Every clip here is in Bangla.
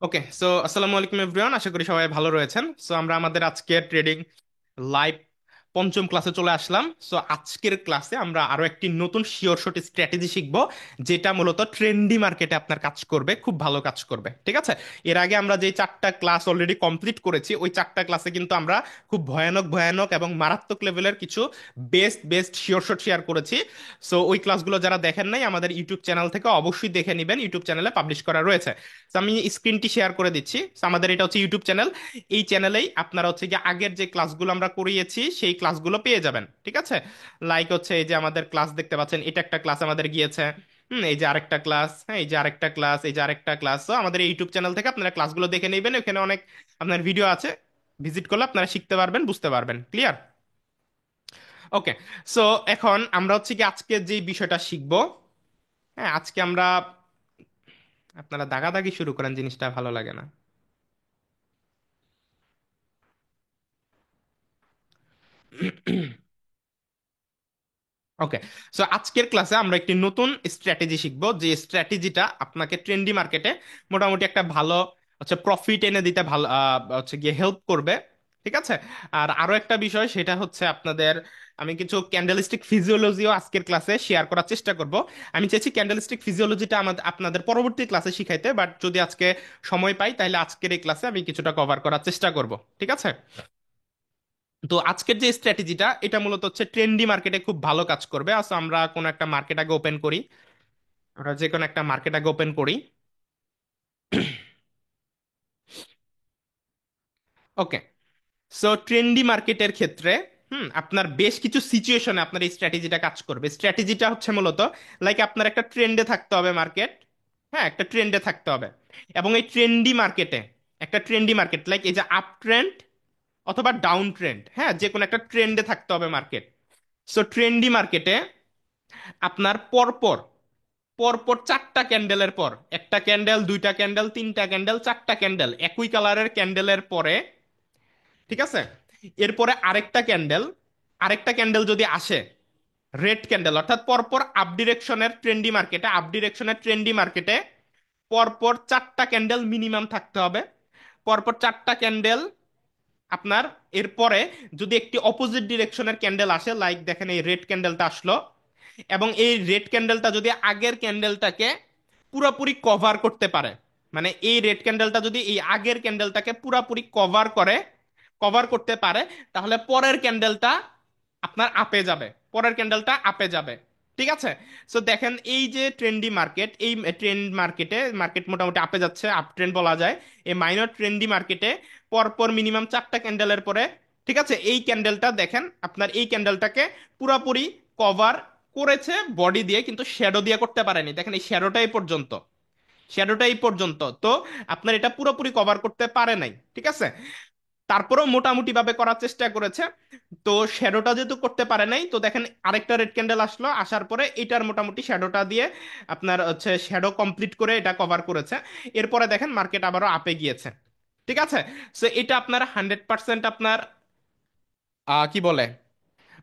ওকে, সো আসসালামু আলাইকুম এভরিওয়ান, আশা করি সবাই ভালো রয়েছেন। সো আমরা আমাদের আজকের ট্রেডিং লাইভ পঞ্চম ক্লাসে চলে আসলাম। সো আজকের ক্লাসে আমরা আরো একটি নতুন শিওর শট স্ট্র্যাটেজি শিখব, যেটা মূলত ট্রেন্ডি মার্কেটে আপনার কাজ করবে, খুব ভালো কাজ করবে। ঠিক আছে, এর আগে আমরা যে চারটা ক্লাস অলরেডি কমপ্লিট করেছি, ওই চারটা ক্লাসে কিন্তু আমরা খুব ভয়ানক ভয়ানক এবং মারাত্মক লেভেলের কিছু best best sure shot share করেছি। সো ওই ক্লাসগুলো যারা দেখেন নাই, আমাদের ইউটিউব চ্যানেল থেকে অবশ্যই দেখে নেবেন, ইউটিউব চ্যানেলে পাবলিশ করা রয়েছে। So, আমি স্ক্রিনটি শেয়ার করে দিচ্ছি। So, আমাদের এটা হচ্ছে ইউটিউব চ্যানেল। এই চ্যানেলেই আপনারা হচ্ছে গিয়ে আগের যে ক্লাসগুলো আমরা করিয়েছি সেই ক্লাসগুলো পেয়ে যাবেন। ঠিক আছে, লাইক হচ্ছে এই যে আমাদের ক্লাস দেখতে পাচ্ছেন, এটা একটা ক্লাস আমাদের গিয়েছে। এই যে আরেকটা ক্লাস, হ্যাঁ এই যে আরেকটা ক্লাস, এই যে আরেকটা ক্লাস। তো আমাদের এই ইউটিউব চ্যানেল থেকে আপনারা ক্লাসগুলো দেখে নেবেন, ওখানে অনেক আপনার ভিডিও আছে। ভিজিট করলে আপনারা শিখতে পারবেন, বুঝতে পারবেন। ক্লিয়ার? ওকে, সো এখন আমরা হচ্ছে কি আজকে যে বিষয়টা শিখবো, হ্যাঁ আজকে আমরা, আপনারা দাগাদাগি শুরু করেন, জিনিসটা ভালো লাগে না। ওকে, সো আজকের ক্লাসে আমরা একটি নতুন স্ট্র্যাটেজি শিখব, যে স্ট্র্যাটেজিটা আপনাকে ট্রেন্ডি মার্কেটে মোটামুটি একটা ভালো হচ্ছে প্রফিট এনে দিতে ভালো হচ্ছে গিয়ে হেল্প করবে। ঠিক আছে, আর আরো একটা বিষয় সেটা হচ্ছে আপনাদের, আমি কিছু ক্যান্ডেলিস্টিক ফিজিওলজিও আজকের ক্লাসে শেয়ার করার চেষ্টা করব। আমি চাইছি ক্যান্ডেলিস্টিক ফিজিওলজিটা আমাদের আপনাদের পরবর্তী ক্লাসে শিখাইতে, বাট যদি আজকে সময় পাই তাহলে আজকের এই ক্লাসে আমি কিছুটা কভার করার চেষ্টা করব। ঠিক আছে, তো আজকের যে স্ট্র্যাটেজিটা এটা মূলত হচ্ছে ট্রেন্ডি মার্কেটে খুব ভালো কাজ করবে। আসলে আমরা কোনো একটা মার্কেট আগে ওপেন করি, আমরা যে কোনো একটা মার্কেট আগে ওপেন করি। ওকে, সো ট্রেন্ডি মার্কেটের ক্ষেত্রে আপনার বেশ কিছু সিচুয়েশনে আপনার এই স্ট্র্যাটেজিটা কাজ করবে। স্ট্র্যাটেজিটা হচ্ছে মূলত লাইক আপনার একটা ট্রেন্ডে থাকতে হবে মার্কেট, হ্যাঁ একটা ট্রেন্ডে থাকতে হবে। এবং এই ট্রেন্ডি মার্কেটে, একটা ট্রেন্ডি মার্কেট লাইক এই যে আপ ট্রেন্ড অথবা ডাউন ট্রেন্ড, হ্যাঁ যে কোনো একটা ট্রেন্ডে থাকতে হবে মার্কেট। সো ট্রেন্ডি মার্কেটে আপনার পরপর পরপর চারটা ক্যান্ডেলের পর, একটা ক্যান্ডেল, দুইটা ক্যান্ডেল, তিনটা ক্যান্ডেল, চারটা ক্যান্ডেল, একই কালারের ক্যান্ডেলের পরে, ঠিক আছে, এরপরে আরেকটা ক্যান্ডেল যদি আসে রেড ক্যান্ডেল, অর্থাৎ পরপর আপ ডিরেকশনের ট্রেন্ডি মার্কেটে পরপর চারটা ক্যান্ডেল মিনিমাম থাকতে হবে। পরপর চারটা ক্যান্ডেল আপনার, এরপরে যদি একটি অপোজিট ডিরেকশনের ক্যান্ডেল আসে, লাইক দেখেন এই রেড ক্যান্ডেলটা আসলো, এবং এই রেড ক্যান্ডেলটা যদি আগের ক্যান্ডেলটাকে পুরোপুরি কভার করতে পারে, মানে এই রেড ক্যান্ডেলটা যদি এই আগের ক্যান্ডেলটাকে পুরোপুরি কভার করতে পারে, তাহলে পরের ক্যান্ডেলটা আপনার আপে যাবে, পরের ক্যান্ডেলটা আপে যাবে। ঠিক আছে, সো দেখেন এই যে ট্রেন্ডি মার্কেট, এই ট্রেন্ড মার্কেটে মার্কেট মোটামুটি আপে যাচ্ছে, আপ ট্রেন্ড বলা যায়। এই মাইনর ট্রেন্ডি মার্কেটে পরপর মিনিমাম চারটা ক্যান্ডেলের পরে, ঠিক আছে, এই ক্যান্ডেলটা দেখেন আপনার এই ক্যান্ডেলটাকে পুরোপুরি কভার করেছে বডি দিয়ে, কিন্তু শ্যাডো দিয়ে করতে পারেনি। দেখেন এই শ্যাডোটা এই পর্যন্ত তো আপনার এটা পুরোপুরি কভার করতে পারে নাই। ঠিক আছে, তারপরেও মোটামুটি ভাবে করার চেষ্টা করেছে। তো শ্যাডোটা যেহেতু করতে পারে নাই, তো দেখেন আরেকটা রেড ক্যান্ডেল আসলো, আসার পরে এটার মোটামুটি শ্যাডোটা দিয়ে আপনার হচ্ছে শ্যাডো কমপ্লিট করে এটা কভার করেছে। এরপরে দেখেন মার্কেট আবারও আপে গিয়েছে। ঠিক আছে, সো এটা আপনার 100% আপনার কি বলে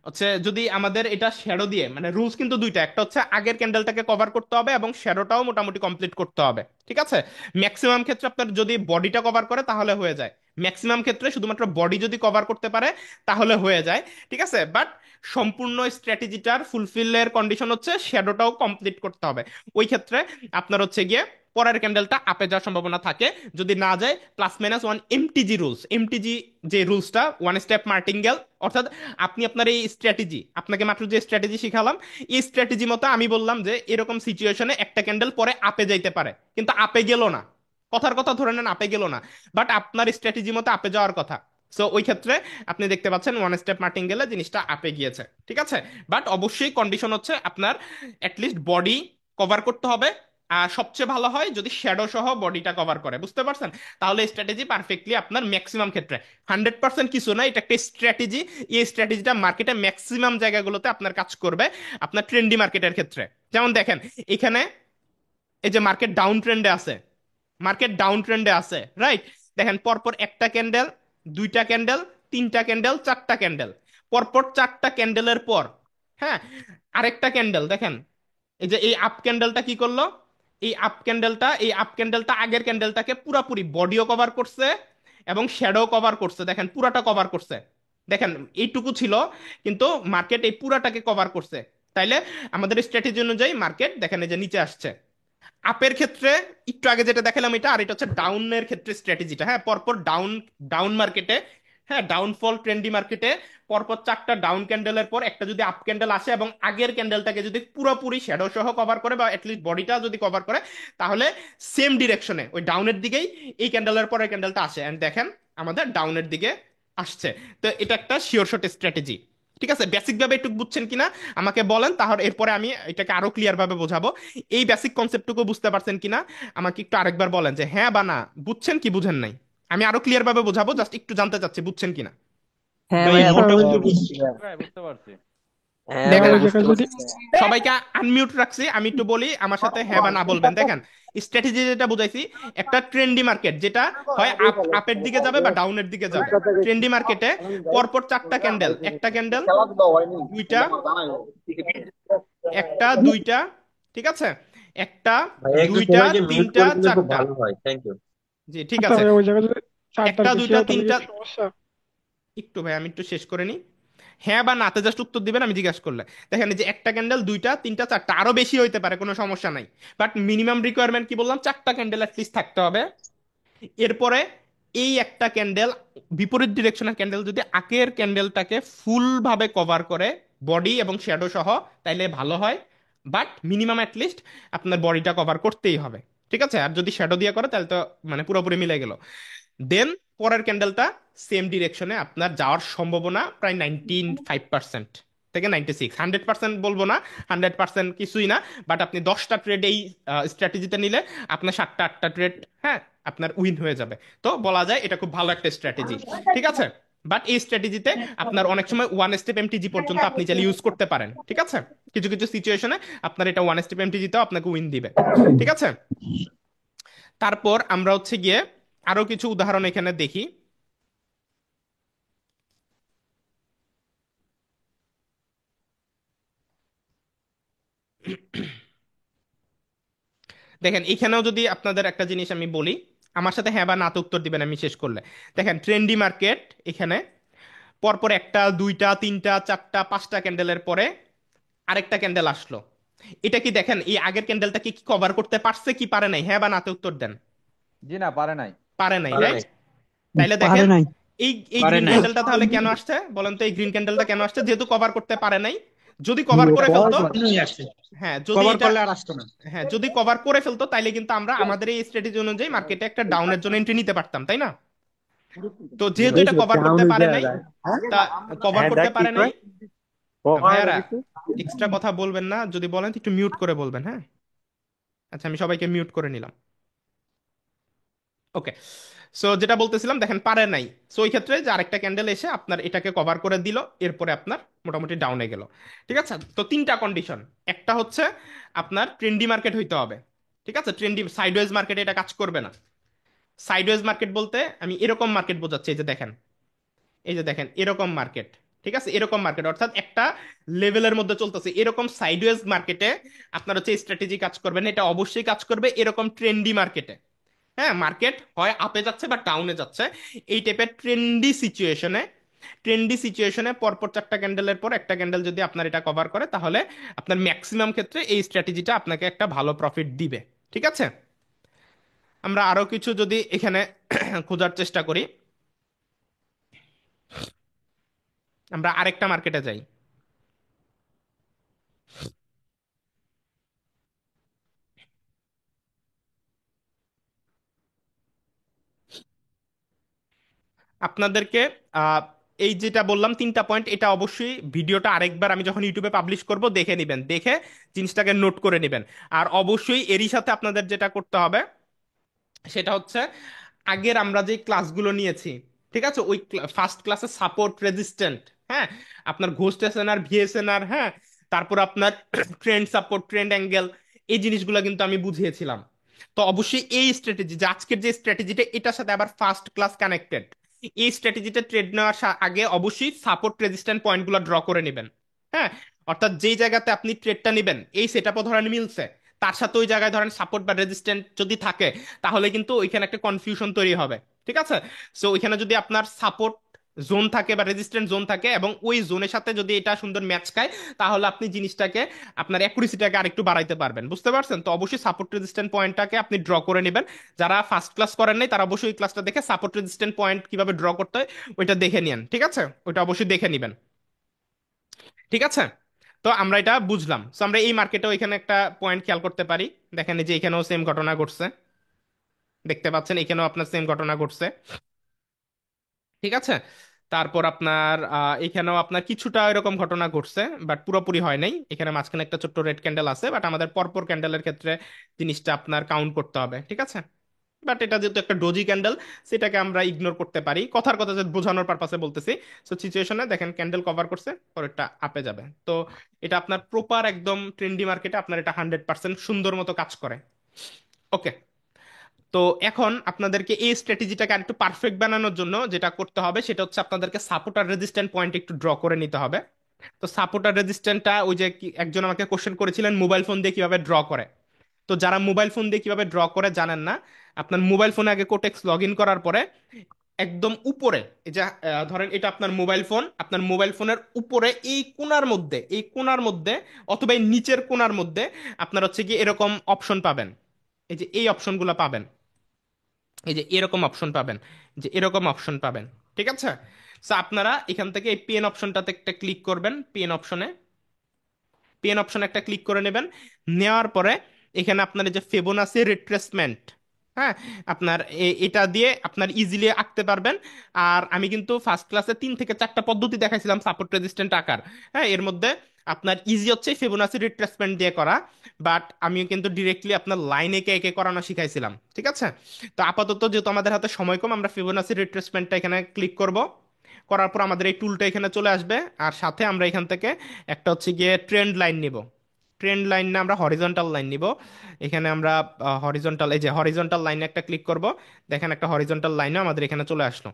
হচ্ছে, যদি আমাদের এটা শ্যাডো দিয়ে, মানে রুলস কিন্তু দুইটা, একটা হচ্ছে আগের ক্যান্ডেলটাকে কভার করতে হবে এবং শ্যাডোটাও মোটামুটি কমপ্লিট করতে হবে। ঠিক আছে, ম্যাক্সিমাম ক্ষেত্রে আপনার যদি বডিটা কভার করে তাহলে হয়ে যায়, ম্যাক্সিমাম ক্ষেত্রে শুধুমাত্র বডি যদি কভার করতে পারে তাহলে হয়ে যায়। ঠিক আছে, বাট সম্পূর্ণ স্ট্র্যাটেজিটার ফুলফিলের কন্ডিশন হচ্ছে শ্যাডোটাও কমপ্লিট করতে হবে। ওই ক্ষেত্রে আপনার হচ্ছে গিয়ে পরের ক্যান্ডেলটা আপে যাওয়ার সম্ভাবনা থাকে। যদি না যায়, +- 1 এমটিজি রুলস, এমটিজি যে রুলসটা, ওয়ান স্টেপ মার্টিঙ্গেল, অর্থাৎ আপনি আপনার এই স্ট্র্যাটেজি, আপনাকে মাত্র যে স্ট্র্যাটেজি শিখালাম, এই স্ট্র্যাটেজি মতো আমি বললাম যে এরকম সিচুয়েশনে একটা ক্যান্ডেল পরে আপে যাইতে পারে, কিন্তু আপে গেল না, কথার কথা ধরে নেন আপে গেল না, বাট আপনার স্ট্র্যাটেজি মতো আপে যাওয়ার কথা। সো ওই ক্ষেত্রে আপনি দেখতে পাচ্ছেন ওয়ান স্টেপ মার্টিঙ্গেলে জিনিসটা আপে গিয়েছে। ঠিক আছে, বাট অবশ্যই কন্ডিশন হচ্ছে আপনার অ্যাটলিস্ট বডি কভার করতে হবে। আর সবচেয়ে ভালো হয় যদি শ্যাডো সহ বডিটা কভার করে, বুঝতে পারছেন? তাহলে স্ট্র্যাটেজি পারফেক্টলি আপনার ম্যাক্সিমাম ক্ষেত্রে, 100% কিছু না, এটা একটা স্ট্র্যাটেজি। এই স্ট্র্যাটেজিটা মার্কেটে ম্যাক্সিমাম জায়গাগুলোতে আপনার কাজ করবে, আপনার ট্রেন্ডি মার্কেটের ক্ষেত্রে। যেমন দেখেন এখানে এই যে মার্কেট ডাউন ট্রেন্ডে আছে, রাইট? দেখেন পরপর একটা ক্যান্ডেল, দুইটা ক্যান্ডেল, তিনটা ক্যান্ডেল, চারটা ক্যান্ডেল, পরপর চারটা ক্যান্ডেলের পর, হ্যাঁ আরেকটা ক্যান্ডেল দেখেন, এই যে এই আপ ক্যান্ডেলটা কি করলো, এই আপ ক্যান্ডেলটা আগের ক্যান্ডেলটাকে পুরাপুরি বডিও কভার করছে এবং শ্যাডো কভার করছে, দেখেন পুরাটা কভার করছে। দেখেন এইটুকু ছিল, কিন্তু মার্কেট এই পুরাটাকে কভার করছে। তাইলে আমাদের স্ট্র্যাটেজি অনুযায়ী মার্কেট দেখেন এই যে নিচে আসছে। আপের ক্ষেত্রে একটু আগে যেটা দেখালাম এটা, আর এটা হচ্ছে ডাউনের ক্ষেত্রে স্ট্র্যাটেজিটা। হ্যাঁ, পরপর ডাউন, ডাউন মার্কেটে, হ্যাঁ ডাউনফল ট্রেন্ডি মার্কেটে পরপর চারটা ডাউন ক্যান্ডেলের পর একটা যদি আপ ক্যান্ডেল আসে এবং আগের ক্যান্ডেলটাকে যদি পুরোপুরি শ্যাডো সহ কভার করে বা অ্যাটলিস্ট বডিটা যদি কভার করে, তাহলে সেম ডিরেকশনে ওই ডাউনের দিকেই এই ক্যান্ডেলের পরের ক্যান্ডেলটা আসে। এন্ড দেখেন আমাদের ডাউনের দিকে আসছে। তো এটা একটা শিওর শট স্ট্র্যাটেজি। ঠিক আছে, বেসিক ভাবে একটু বুঝছেন কিনা আমাকে বলেন, তাহলে এরপরে আমি এটাকে আরো ক্লিয়ার ভাবে বোঝাবো। এই বেসিক কনসেপ্টটুকু বুঝতে পারছেন কিনা আমাকে একটু আরেকবার বলেন যে হ্যাঁ বা না, বুঝছেন কি বুঝেন নাই। আমি আরো ক্লিয়ার ভাবে বোঝাবো, জাস্ট একটু জানতে চাচ্ছি বুঝছেন কিনা। হ্যাঁ ভাই ভাইয়া বুঝতে মোটামুটি পারছি। বুঝছি ভাই। প্রায় বুঝতে পারছি। হ্যাঁ দেখেন ভাই ওই বুঝতে জায়গায় যদি পারছি। সবাইকে আনমিউট রাখছি, আমি একটু বলি, আমার সাথে হ্যাঁ বা না বলবেন। দেখেন স্ট্র্যাটেজি যেটা বুঝাইছি, একটা ট্রেন্ডি মার্কেট যেটা হয় আপের দিকে যাবে বা ডাউনের দিকে যাবে। ট্রেন্ডি মার্কেটে পরপর চারটা ক্যান্ডেল, একটা ক্যান্ডেল, দুইটা, একটা দুইটা, ঠিক আছে, একটা ভাই একটু দুইটা সবাইকে মিউট তিনটা করে দিলে খুব চারটা। ভালো হয়, থ্যাংক ইউ। জি ঠিক আচ্ছা আছে। ভাই, ওই জায়গায় যদি চারটার একটা বেশি দুইটা হয় তাহলে কি তিনটা, সমস্যা? একটু ভাই আমি একটু শেষ করে নিই। হ্যাঁ বা নাতে জাস্ট উত্তর দিবেন আমি জিজ্ঞাসা করলে। দেখেন এই যে একটা ক্যান্ডেল, দুইটা তিনটা চারটা, আরো বেশি হইতে পারে, কোনো সমস্যা নাই। বাট মিনিমাম রিকোয়ারমেন্ট কি বললাম, চারটা ক্যান্ডেল অ্যাটলিস্ট থাকতে হবে। এরপরে এই একটা ক্যান্ডেল, বিপরীত ডিরেকশনের ক্যান্ডেল যদি আগের ক্যান্ডেলটাকে ফুল ভাবে কভার করে বডি এবং শ্যাডো সহ, তাইলে ভালো হয়। বাট মিনিমাম অ্যাটলিস্ট আপনার বডিটা কভার করতেই হবে। ঠিক আছে, আর যদি শ্যাডো দিয়ে করে তাহলে তো মানে পুরোপুরি মিলে গেল। দেন পরের ক্যান্ডেলটা সেম ডিরেকশনে আপনার যাওয়ার সম্ভাবনা প্রায় 95% থেকে 96, 100% বলবো না, 100% কিছুই না। বাট আপনি 10টা ট্রেড এই স্ট্র্যাটেজিতে নিলে আপনার 7টা 8টা ট্রেড, হ্যাঁ, আপনার উইন হয়ে যাবে। তো বলা যায় এটা খুব ভালো একটা স্ট্র্যাটেজি। ঠিক আছে, বাট এই স্ট্র্যাটেজিতে আপনার অনেক সময় ওয়ান স্টেপ এমটিজি পর্যন্ত আপনি চাইলে ইউজ করতে পারেন। ঠিক আছে, কিছু কিছু সিচুয়েশনে আপনার এটা ওয়ান স্টেপ এমটিজিতেও আপনাকে উইন দিবে। ঠিক আছে, তারপর আমরা হচ্ছে গিয়ে আরো কিছু উদাহরণ এখানে দেখি। দেখেন এখানেও যদি আপনাদের একটা জিনিস আমি বলি, আমার সাথে হ্যাঁ বা নাতে উত্তর দিবেন আমি শেষ করলে। দেখেন ট্রেন্ডি মার্কেট এখানে পরপর একটা দুইটা তিনটা চারটা পাঁচটা ক্যান্ডেলের পরে আরেকটা ক্যান্ডেল আসলো। এটা কি দেখেন এই আগের ক্যান্ডেলটা কি কভার করতে পারছে কি পারে নাই, হ্যাঁ বা নাতে উত্তর দেন। জি না, পারে নাই। পারে নাই, পারে রাইট। নাই। তাইলে পারে দেখেন নাই। এই এই পারে গ্রিন নাই। ক্যান্ডেলটা তাহলে কেন আসছে বলেন তো, এই গ্রিন ক্যান্ডেলটা কেন আসছে, যেহেতু কভার করতে পারে নাই। যদি কভার করে ফেলতো, হ্যাঁ যদি কভার এটা, করলে আর আসতো না। হ্যাঁ যদি কভার করে ফেলতো তাইলে কিন্তু আমরা আমাদের এই স্ট্র্যাটেজি অনুযায়ী মার্কেটে একটা ডাউনের জন্য এন্ট্রি নিতে পারতাম, তাই না? তো যেহেতু এটা কভার করতে পারে নাই, তা কভার হ্যাঁ করতে দেখ কি পারে নাই, কয়। ও ভাইয়ারা এক্সট্রা কথা বলবেন না, যদি বলেন তো একটু মিউট করে বলবেন, হ্যাঁ। আচ্ছা আমি সবাইকে মিউট করে নিলাম। ওকে, সো যেটা বলতেছিলাম, দেখেন পারে নাই। সো ওই ক্ষেত্রে যে আরেকটা ক্যান্ডেল এসে আপনার এটাকে কভার করে দিল, এরপরে আপনার মোটামুটি ডাউনে গেল। ঠিক আছে, তো তিনটা কন্ডিশন। একটা হচ্ছে আপনার ট্রেন্ডি মার্কেট হইতে হবে। ঠিক আছে, ট্রেন্ডি সাইডওয়েজ মার্কেটে এটা কাজ করবে না। সাইডওয়েজ মার্কেট বলতে আমি এরকম মার্কেট বোঝাচ্ছি, এই যে দেখেন, এই যে দেখেন এরকম মার্কেট। ঠিক আছে, এরকম মার্কেট অর্থাৎ একটা লেভেলের মধ্যে চলতেছে, এরকম সাইডওয়েজ মার্কেটে আপনার হচ্ছে স্ট্র্যাটেজি কাজ করবে না। এটা অবশ্যই কাজ করবে এরকম ট্রেন্ডি মার্কেটে। হ্যাঁ, মার্কেট হয় আপে যাচ্ছে বা ডাউনে যাচ্ছে, এই টাইপের ট্রেন্ডি সিচুয়েশনে পরপর চারটা ক্যান্ডেলের পর একটা ক্যান্ডেল যদি আপনার এটা কভার করে, তাহলে আপনার ম্যাক্সিমাম ক্ষেত্রে এই স্ট্র্যাটেজিটা আপনাকে একটা ভালো প্রফিট দিবে। ঠিক আছে, আমরা আরো কিছু যদি এখানে খোঁজার চেষ্টা করি, আমরা আরেকটা মার্কেটে যাই। আপনাদেরকে আহ, এই যেটা বললাম তিনটা পয়েন্ট, এটা অবশ্যই ভিডিওটা আরেকবার আমি যখন ইউটিউবে পাবলিশ করব দেখে নেবেন, দেখে জিনিসটাকে নোট করে নেবেন। আর অবশ্যই এরই সাথে আপনাদের যেটা করতে হবে সেটা হচ্ছে আগের আমরা যে ক্লাসগুলো নিয়েছি, ঠিক আছে, ওই ফার্স্ট ক্লাসে সাপোর্ট রেজিস্ট্যান্ট, হ্যাঁ, আপনার ঘোস্ট এসএনআর ভিএসএনআর, হ্যাঁ, তারপর আপনার ট্রেন্ড সাপোর্ট ট্রেন্ড অ্যাঙ্গেল, এই জিনিসগুলো কিন্তু আমি বুঝিয়েছিলাম। তো অবশ্যই এই স্ট্র্যাটেজি, যে আজকের যে স্ট্র্যাটেজিটা এটার সাথে আবার ফার্স্ট ক্লাস কানেক্টেড, এই স্ট্র্যাটেজিটা ট্রেড নেওয়ার আগে অবশ্যই সাপোর্ট রেজিস্ট্যান্ট পয়েন্টগুলো ড্র করে নেবেন। হ্যাঁ, অর্থাৎ যেই জায়গাতে আপনি ট্রেডটা নেবেন এই সেটআপও ধরেন মিলছে, তার সাথে ওই জায়গায় ধরেন সাপোর্ট বা রেজিস্ট্যান্ট যদি থাকে, তাহলে কিন্তু ওইখানে একটা কনফিউশন তৈরি হবে। ঠিক আছে? সো ওইখানে যদি আপনার সাপোর্ট জোন থাকে বা রেজিস্ট্যান্ট জোন থাকে এবং ওই জোনের সাথে যদি এটা সুন্দর ম্যাচ খায়, তাহলে আপনি জিনিসটাকে আপনার অ্যাকুরেসিটাকে আরেকটু বাড়াইতে পারবেন। বুঝতে পারছেন? তো অবশ্যই সাপোর্ট রেজিস্ট্যান্ট পয়েন্টটাকে আপনি ড্র করে নেবেন। যারা ফার্স্ট ক্লাস করেন নাই তারা অবশ্যই এই ক্লাসটা দেখে সাপোর্ট রেজিস্ট্যান্ট পয়েন্ট কিভাবে ড্র করতে হয় ওইটা দেখে নিন। ঠিক আছে? ওইটা অবশ্যই দেখে নেবেন। ঠিক আছে? তো আমরা এটা বুঝলাম। তো আমরা এই মার্কেটেও এখানে একটা পয়েন্ট খেয়াল করতে পারি। দেখেন এই যে এখানেও সেম ঘটনা ঘটছে, দেখতে পাচ্ছেন এখানেও আপনার সেম ঘটনা ঘটছে। ঠিক আছে? তারপর আপনার এখানেও আপনার কিছুটা এরকম ঘটনা ঘটছে, বাট পুরোপুরি হয় নাই। এখানে মাঝখানে একটা ছোট্ট রেড ক্যান্ডেল আছে, বাট আমাদের পরপর ক্যান্ডেলের ক্ষেত্রে জিনিসটা আপনার কাউন্ট করতে হবে। ঠিক আছে? বাট এটা যেহেতু একটা ডোজি ক্যান্ডেল, সেটাকে আমরা ইগনোর করতে পারি, কথার কথা যে বোঝানোর পারপাসে বলতেছি। সো সিচুয়েশনে দেখেন ক্যান্ডেল কভার করছে, পরেরটা আপে যাবে। তো এটা আপনার প্রপার একদম ট্রেন্ডি মার্কেটে আপনার এটা 100% সুন্দর মতো কাজ করে। ওকে। তো এখন আপনাদেরকে এই স্ট্র্যাটেজিটাকে আরেকটু পারফেক্ট বানানোর জন্য যেটা করতে হবে সেটা হচ্ছে আপনাদেরকে সাপোর্ট আর রেজিস্ট্যান্ট পয়েন্ট একটু ড্র করে নিতে হবে। তো সাপোর্ট আর রেজিস্ট্যান্টটা ওই যে একজন আমাকে কোশ্চেন করেছিলেন মোবাইল ফোন দিয়ে কিভাবে ড্র করে। তো যারা মোবাইল ফোন দিয়ে কিভাবে ড্র করে জানেন না, আপনার মোবাইল ফোনে আগে কোটেক্স লগ ইন করার পরে একদম উপরে, এই যে ধরেন এটা আপনার মোবাইল ফোন, আপনার মোবাইল ফোনের উপরে এই কোণার মধ্যে, এই কোণার মধ্যে অথবা এই নিচের কোণার মধ্যে আপনার হচ্ছে কি এরকম অপশন পাবেন। এই যে এই অপশনগুলো পাবেন, এই যে এরকম অপশন পাবেন, যে এরকম অপশন পাবেন। ঠিক আছে? সো আপনারা এখান থেকে এই পেন অপশনটাতে একটা ক্লিক করবেন, পেন অপশনে, পেন অপশনে একটা ক্লিক করে নেবেন। নেওয়ার পরে এখানে আপনার এই যে ফিবোনাসি রিট্রেসমেন্ট, হ্যাঁ, আপনার এটা দিয়ে আপনার ইজিলি আঁকতে পারবেন। আর আমি কিন্তু ফার্স্ট ক্লাসে 3 থেকে 4টা পদ্ধতি দেখাইছিলাম সাপোর্ট রেজিস্ট্যান্ট আঁকার। হ্যাঁ, এর মধ্যে আপনার ইজি হচ্ছে ফিবোনাসি রিট্রেসমেন্ট দিয়ে করা, বাট আমি কিন্তু ডিরেক্টলি আপনার লাইন এঁকে এঁকে করানো শিখাইছিলাম। ঠিক আছে? তো আপাতত যেহেতু আমাদের হাতে সময় কম, আমরা ফিবোনাসি রিট্রেসমেন্টটা এখানে ক্লিক করব। করার পর আমাদের এই টুলটা এখানে চলে আসবে, আর সাথে আমরা এখান থেকে একটা হচ্ছে গিয়ে ট্রেন্ড লাইন নিব। ট্রেন্ড লাইন না, আমরা হরিজন্টাল লাইন নিব। এখানে আমরা হরিজন্টাল, এই যে হরিজন্টাল লাইনে একটা ক্লিক করব। দেখেন একটা হরিজন্টাল লাইনও আমাদের এখানে চলে আসলো।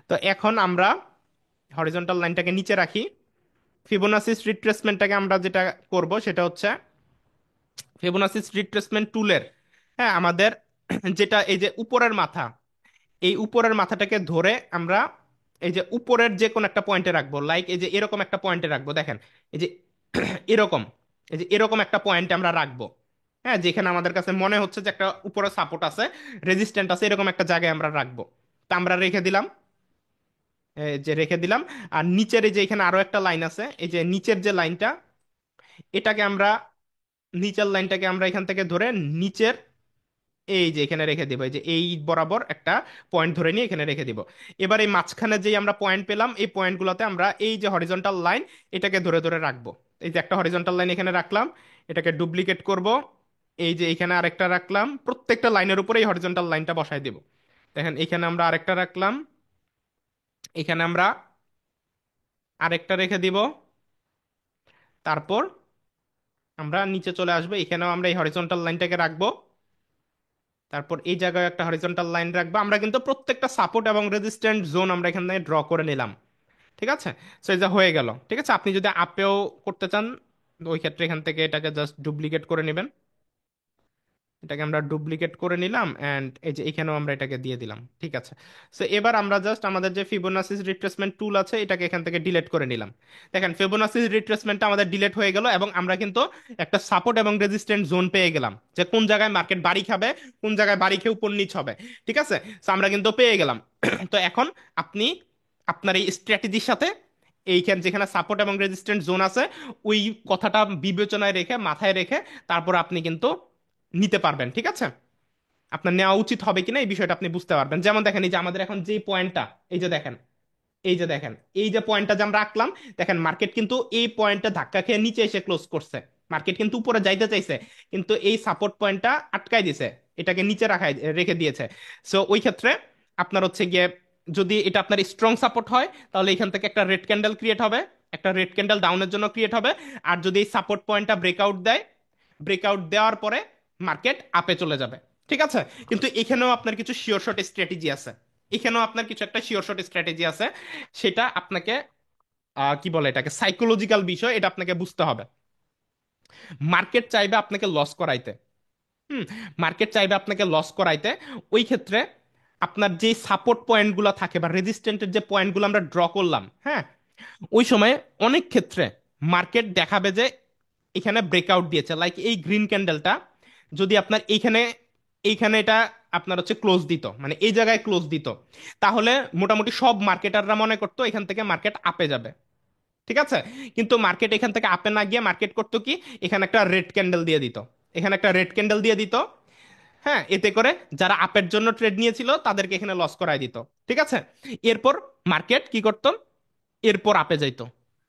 তো এখন আমরা হরিজন্টাল লাইনটাকে নিচে রাখি। ফিবোনাসিস রিট্রেসমেন্টটাকে আমরা যেটা করব সেটা হচ্ছে ফিবোনাসিস রিট্রেসমেন্ট টুলের, হ্যাঁ, আমাদের যেটা এই যে উপরের মাথা, এই উপরের মাথাটাকে ধরে আমরা এই যে উপরের যে কোন একটা পয়েন্টে রাখবো, লাইক এই যে এরকম একটা পয়েন্টে রাখবো। দেখেন এই যে এরকম, এই যে এরকম একটা পয়েন্টে আমরা রাখবো। হ্যাঁ, যেখানে আমাদের কাছে মনে হচ্ছে যে একটা উপরে সাপোর্ট আছে, রেজিস্ট্যান্ট আছে, এরকম একটা জায়গায় আমরা রাখবো। তা আমরা রেখে দিলাম, এই যে রেখে দিলাম। আর নিচের এই যে এখানে আরো একটা লাইন আছে, এই যে নিচের যে লাইনটা, এটাকে আমরা, নিচের লাইনটাকে আমরা এখান থেকে ধরে নিচের এই যে এখানে রেখে দিব, এই যে এই বরাবর একটা পয়েন্ট ধরে নিয়ে এখানে রেখে দিব। এবার এই মাঝখানে যেই আমরা পয়েন্ট পেলাম, এই পয়েন্টগুলোতে আমরা এই যে হরিজন্টাল লাইন, এটাকে ধরে ধরে রাখবো। এই যে একটা হরিজন্টাল লাইন এখানে রাখলাম, এটাকে ডুপ্লিকেট করব। এই যে এখানে আরেকটা রাখলাম, প্রত্যেকটা লাইনের উপরে এই হরিজন্টাল লাইনটা বসাই দেব। দেখেন এখানে আমরা আরেকটা রাখলাম, এখানে আমরা আরেকটা রেখে দিব। তারপর আমরা নিচে চলে আসবো, এখানেও আমরা এই হরিজন্টাল লাইনটাকে রাখবো। তারপর এই জায়গায় একটা হরিজন্টাল লাইন রাখবো। আমরা কিন্তু প্রত্যেকটা সাপোর্ট এবং রেজিস্ট্যান্ট জোন আমরা এখানে ড্র করে নিলাম। ঠিক আছে? সো এই যে হয়ে গেল। ঠিক আছে? আপনি যদি আপেও করতে চান, ওই ক্ষেত্রে এখান থেকে এটাকে জাস্ট ডুপ্লিকেট করে নেবেন। এটাকে আমরা ডুপ্লিকেট করে নিলাম, এন্ড এই যে এখানেও আমরা এটাকে দিয়ে দিলাম। ঠিক আছে? সো এবার আমরা জাস্ট আমাদের যে ফিবোনাসিস রিট্রেসমেন্ট টুল আছে এটাকে এখান থেকে ডিলিট করে নিলাম। দেখেন ফিবোনাসিস রিট্রেসমেন্টটা আমাদের ডিলিট হয়ে গেল এবং আমরা কিন্তু একটা সাপোর্ট এবং রেজিস্ট্যান্ট জোন পেয়ে গেলাম, যে কোন জায়গায় মার্কেট বাড়ি খাবে, কোন জায়গায় বাড়ি খেয়ে উপর নিচ হবে। ঠিক আছে? সো আমরা কিন্তু পেয়ে গেলাম। তো এখন আপনি আপনার এই স্ট্র্যাটেজির সাথে এইখানে যেখানে সাপোর্ট এবং রেজিস্ট্যান্ট জোন আছে, ওই কথাটা বিবেচনায় রেখে, মাথায় রেখে তারপর আপনি কিন্তু নিতে পারবেন। ঠিক আছে? আপনার নেওয়া উচিত হবে কিনা এই বিষয়টা আপনি বুঝতে পারবেন। যেমন দেখেন এই যে আমাদের এখন যে পয়েন্টটা, এই যে দেখেন, এই যে দেখেন, এই যে পয়েন্টটা যে আমরা রাখলাম, দেখেন মার্কেট কিন্তু এই পয়েন্টটা ধাক্কা খেয়ে নিচে এসে ক্লোজ করছে। মার্কেট কিন্তু উপরে যাইতে চাইছে, কিন্তু এই সাপোর্ট পয়েন্টটা আটকাই দিছে, এটাকে নিচে রাখায় রেখে দিয়েছে। সো ওই ক্ষেত্রে আপনার হচ্ছে গিয়ে, যদি এটা আপনার স্ট্রং সাপোর্ট হয় তাহলে এখান থেকে একটা রেড ক্যান্ডেল ক্রিয়েট হবে, একটা রেড ক্যান্ডেল ডাউনের জন্য ক্রিয়েট হবে। আর যদি এই সাপোর্ট পয়েন্টটা ব্রেকআউট দেয়, ব্রেকআউট দেওয়ার পরে মার্কেট আপে চলে যাবে। ঠিক আছে? কিন্তু এখানেও আপনার কিছু শিওর শট স্ট্র্যাটেজি আছে, এখানেও আপনার কিছু একটা শিওর শট স্ট্র্যাটেজি আছে। সেটা আপনাকে কি বলে, এটাকে সাইকোলজিক্যাল বিষয়, এটা আপনাকে বুঝতে হবে। মার্কেট চাইবে আপনাকে লস করাইতে। হুম। মার্কেট চাইবে আপনাকে লস করাইতে। ওই ক্ষেত্রে আপনার যে সাপোর্ট পয়েন্টগুলো থাকে বা রেজিস্ট্যান্টের যে পয়েন্টগুলো আমরা ড্র করলাম, হ্যাঁ, ওই সময় অনেক ক্ষেত্রে মার্কেট দেখাবে যে এখানে ব্রেকআউট দিয়েছে, লাইক এই গ্রিন ক্যান্ডেলটা যদি আপনার এইখানে এইখানে এটা আপনার হচ্ছে ক্লোজ দিত, মানে এই জায়গায় ক্লোজ দিত, তাহলে মোটামুটি সব মার্কেটাররা মনে করতো এখান থেকে মার্কেট আপে যাবে। ঠিক আছে। কিন্তু মার্কেট এখান থেকে আপে না গিয়ে মার্কেট করতো কি, এখানে একটা রেড ক্যান্ডেল দিয়ে দিত, এখানে একটা রেড ক্যান্ডেল দিয়ে দিত। হ্যাঁ, এতে করে যারা আপের জন্য ট্রেড নিয়েছিল তাদেরকে এখানে লস করায় দিত। ঠিক আছে। এরপর মার্কেট কি করতো, এরপর আপে যাইতো।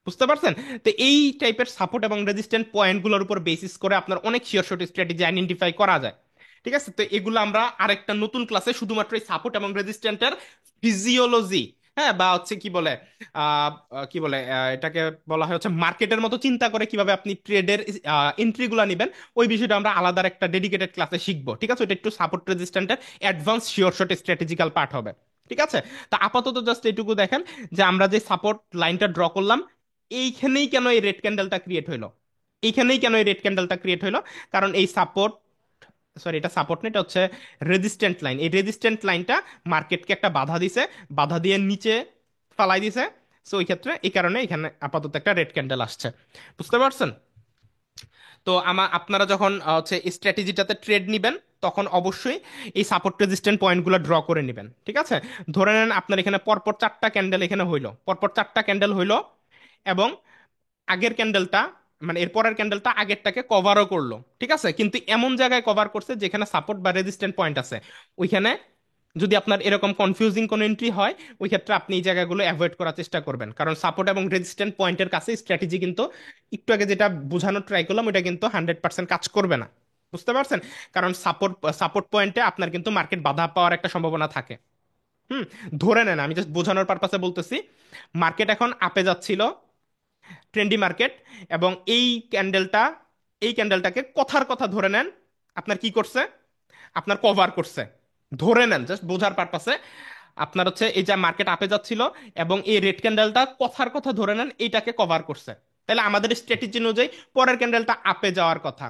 বুঝতে পারছেন? তো এই টাইপের সাপোর্ট এবং রেজিস্ট্যান্ট পয়েন্টগুলোর উপর বেসিস করে আপনার অনেক শিওর শর্ট স্ট্র্যাটেজি আইডেন্টিফাই করা যায়। ঠিক আছে। তো এগুলো আমরা আরেকটা নতুন ক্লাসে শুধুমাত্র এই সাপোর্ট এবং রেজিস্ট্যান্টের ফিজিওলজি, হ্যাঁ, বা হচ্ছে কি বলে এটাকে বলা হয় হচ্ছে মার্কেটের মতো চিন্তা করে কিভাবে আপনি ট্রেডের এন্ট্রিগুলো নেবেন, ওই বিষয়টা আমরা আলাদা একটা ডেডিকেটেড ক্লাসে শিখবো। ঠিক আছে। ওটা একটু সাপোর্ট রেজিস্ট্যান্টের advance sure short strategical part হবে। ঠিক আছে। তা আপাতত জাস্ট এইটুকু দেখেন যে আমরা যে সাপোর্ট লাইনটা ড্র করলাম, এইখানেই কেন এই রেড ক্যান্ডেলটা ক্রিয়েট হইলো, এইখানেই কেন এই রেড ক্যান্ডেলটা ক্রিয়েট হইলো। কারণ এই সাপোর্ট, সরি এটা সাপোর্ট না, এটা হচ্ছে রেজিস্ট্যান্ট লাইন। এই রেজিস্ট্যান্ট লাইনটা মার্কেটকে একটা বাধা দিছে, বাধা দিয়ে নিচে ফালাই দিছে। সো ওই ক্ষেত্রে এই কারণে এখানে আপাতত একটা রেড ক্যান্ডেল আসছে। বুঝতে পারছেন? তো আপনারা যখন হচ্ছে স্ট্র্যাটেজিটাতে ট্রেড নিবেন, তখন অবশ্যই এই সাপোর্ট রেজিস্ট্যান্ট পয়েন্টগুলো ড্র করে নেবেন। ঠিক আছে। ধরে নেন আপনার এখানে পরপর চারটা ক্যান্ডেল এখানে হইলো, পরপর চারটা ক্যান্ডেল হইলো, এবং আগের ক্যান্ডেলটা, মানে এর পরের ক্যান্ডেলটা আগেরটাকে কভারও করলো। ঠিক আছে। কিন্তু এমন জায়গায় কভার করছে যেখানে সাপোর্ট বা রেজিস্ট্যান্ট পয়েন্ট আছে, ওইখানে যদি আপনার এরকম কনফিউজিং কোনো এন্ট্রি হয়, ওই ক্ষেত্রে আপনি এই জায়গাগুলো অ্যাভয়েড করার চেষ্টা করবেন, কারণ সাপোর্ট এবং রেজিস্ট্যান্ট পয়েন্টের কাছে স্ট্র্যাটেজি কিন্তু একটু আগে যেটা বোঝানোর ট্রাই করলাম ওইটা কিন্তু 100% কাজ করবে না। বুঝতে পারছেন? কারণ সাপোর্ট সাপোর্ট পয়েন্টে আপনার কিন্তু মার্কেট বাধা পাওয়ার একটা সম্ভাবনা থাকে। হুম। ধরে নেন, আমি জাস্ট বোঝানোর পারপাসে বলতেছি, মার্কেট এখন আপে যাচ্ছিল, ট্রেন্ডি মার্কেট, এবং এই ক্যান্ডেলটাকে কথার কথা ধরে নেন আপনার কি করছে, আপনার কভার করছে। ধরে নেন জাস্ট বোঝার পারপাসে, আপনার হচ্ছে এই যে মার্কেট আপে যাচ্ছিল এবং এই রেড ক্যান্ডেলটা কথার কথা ধরে নেন এইটাকে কভার করছে। তাহলে আমাদের স্ট্র্যাটেজি অনুযায়ী পরের ক্যান্ডেলটা আপে যাওয়ার কথা,